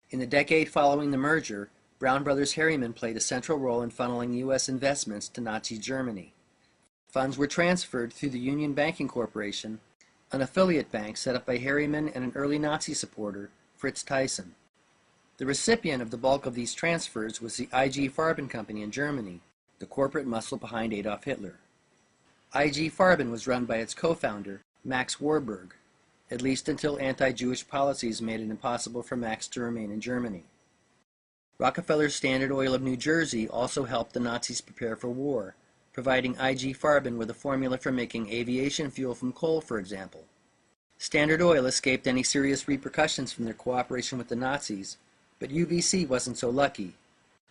In the decade following the merger, Brown Brothers Harriman played a central role in funneling U.S. investments to Nazi Germany. Funds were transferred through the Union Banking Corporation, an affiliate bank set up by Harriman and an early Nazi supporter, Fritz Thyssen. The recipient of the bulk of these transfers was the IG Farben Company in Germany, the corporate muscle behind Adolf Hitler. IG Farben was run by its co-founder, Max Warburg, at least until anti-Jewish policies made it impossible for Max to remain in Germany. Rockefeller's Standard Oil of New Jersey also helped the Nazis prepare for war, providing IG Farben with a formula for making aviation fuel from coal, for example. Standard Oil escaped any serious repercussions from their cooperation with the Nazis, but UBC wasn't so lucky.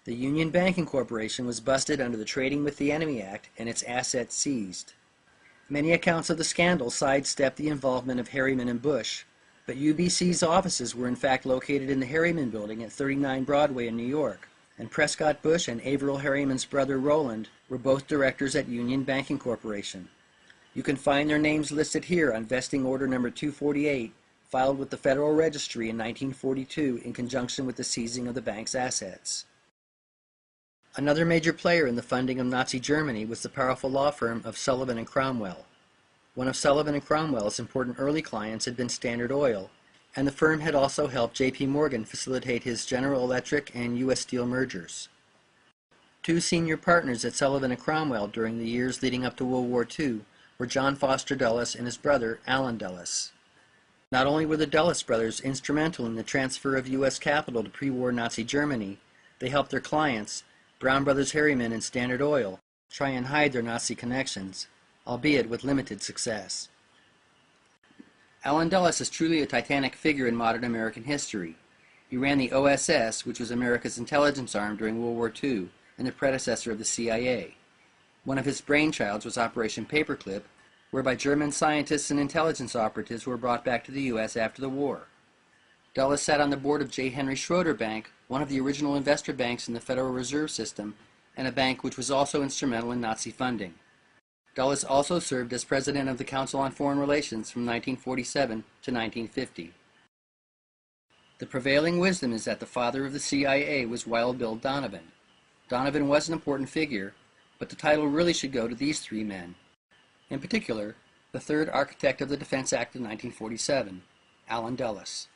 The Union Banking Corporation was busted under the Trading with the Enemy Act and its assets seized. Many accounts of the scandal sidestepped the involvement of Harriman and Bush, but UBC's offices were in fact located in the Harriman Building at 39 Broadway in New York, and Prescott Bush and Averill Harriman's brother Roland were both directors at Union Banking Corporation. You can find their names listed here on vesting order number 248, filed with the Federal Registry in 1942 in conjunction with the seizing of the bank's assets. Another major player in the funding of Nazi Germany was the powerful law firm of Sullivan and Cromwell. One of Sullivan and Cromwell's important early clients had been Standard Oil, and the firm had also helped J.P. Morgan facilitate his General Electric and U.S. Steel mergers. Two senior partners at Sullivan and Cromwell during the years leading up to World War II were John Foster Dulles and his brother, Allen Dulles. Not only were the Dulles brothers instrumental in the transfer of U.S. capital to pre-war Nazi Germany, they helped their clients, Brown Brothers Harriman and Standard Oil, try and hide their Nazi connections, albeit with limited success. Allen Dulles is truly a titanic figure in modern American history. He ran the OSS, which was America's intelligence arm during World War II, and the predecessor of the CIA. One of his brainchilds was Operation Paperclip, whereby German scientists and intelligence operatives were brought back to the U.S. after the war. Dulles sat on the board of J. Henry Schroeder Bank, one of the original investor banks in the Federal Reserve System, and a bank which was also instrumental in Nazi funding. Dulles also served as president of the Council on Foreign Relations from 1947 to 1950. The prevailing wisdom is that the father of the CIA was Wild Bill Donovan. Donovan was an important figure, but the title really should go to these three men. In particular, the third architect of the Defense Act of 1947, Allen Dulles.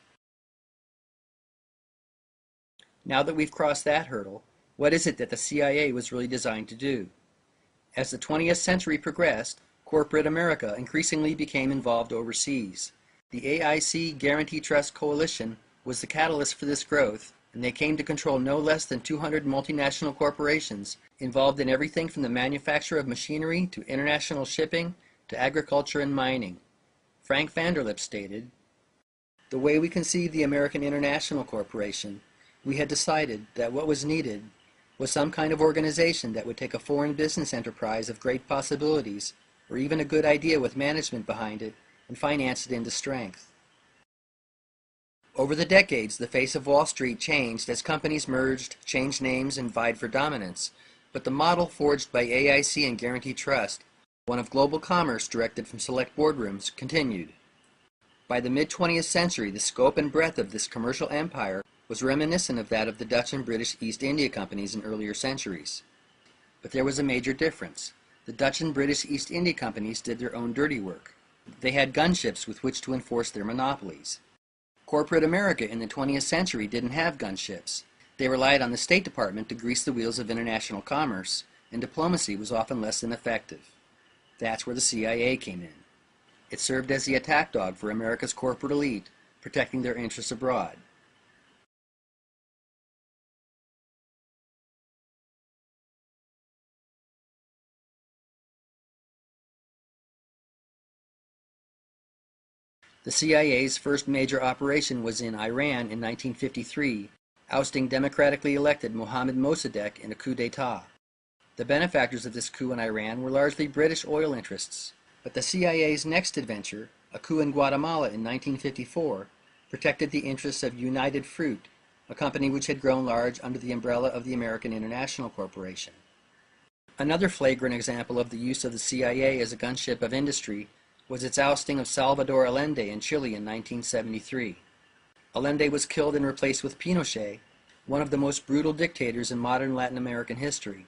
Now that we've crossed that hurdle, what is it that the CIA was really designed to do? As the 20th century progressed, corporate America increasingly became involved overseas. The AIC Guarantee Trust Coalition was the catalyst for this growth, and they came to control no less than 200 multinational corporations involved in everything from the manufacture of machinery to international shipping to agriculture and mining. Frank Vanderlip stated, "The way we conceived the American International Corporation, we had decided that what was needed was some kind of organization that would take a foreign business enterprise of great possibilities, or even a good idea with management behind it, and finance it into strength." Over the decades, the face of Wall Street changed as companies merged, changed names, and vied for dominance, but the model forged by AIC and Guarantee Trust, one of global commerce directed from select boardrooms, continued. By the mid-20th century, the scope and breadth of this commercial empire was reminiscent of that of the Dutch and British East India Companies in earlier centuries. But there was a major difference. The Dutch and British East India Companies did their own dirty work. They had gunships with which to enforce their monopolies. Corporate America in the 20th century didn't have gunships. They relied on the State Department to grease the wheels of international commerce, and diplomacy was often less than effective. That's where the CIA came in. It served as the attack dog for America's corporate elite, protecting their interests abroad. The CIA's first major operation was in Iran in 1953, ousting democratically elected Mohammad Mossadegh in a coup d'etat. The benefactors of this coup in Iran were largely British oil interests, but the CIA's next adventure, a coup in Guatemala in 1954, protected the interests of United Fruit, a company which had grown large under the umbrella of the American International Corporation. Another flagrant example of the use of the CIA as a gunship of industry was its ousting of Salvador Allende in Chile in 1973. Allende was killed and replaced with Pinochet, one of the most brutal dictators in modern Latin American history.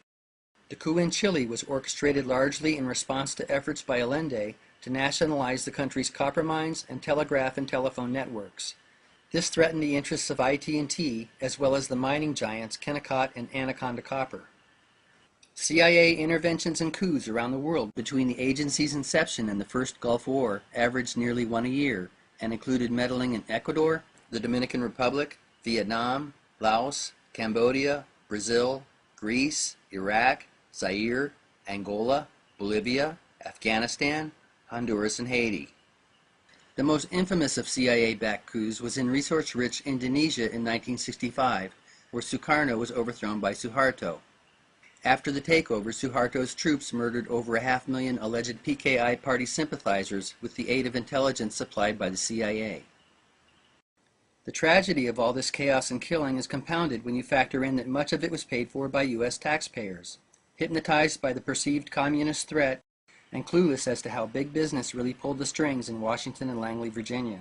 The coup in Chile was orchestrated largely in response to efforts by Allende to nationalize the country's copper mines and telegraph and telephone networks. This threatened the interests of IT&T as well as the mining giants Kennecott and Anaconda Copper. CIA interventions and coups around the world between the agency's inception and the first Gulf War averaged nearly one a year and included meddling in Ecuador, the Dominican Republic, Vietnam, Laos, Cambodia, Brazil, Greece, Iraq, Zaire, Angola, Bolivia, Afghanistan, Honduras, and Haiti. The most infamous of CIA-backed coups was in resource-rich Indonesia in 1965, where Sukarno was overthrown by Suharto. After the takeover, Suharto's troops murdered over 500,000 alleged PKI party sympathizers with the aid of intelligence supplied by the CIA. The tragedy of all this chaos and killing is compounded when you factor in that much of it was paid for by U.S. taxpayers, hypnotized by the perceived communist threat and clueless as to how big business really pulled the strings in Washington and Langley, Virginia.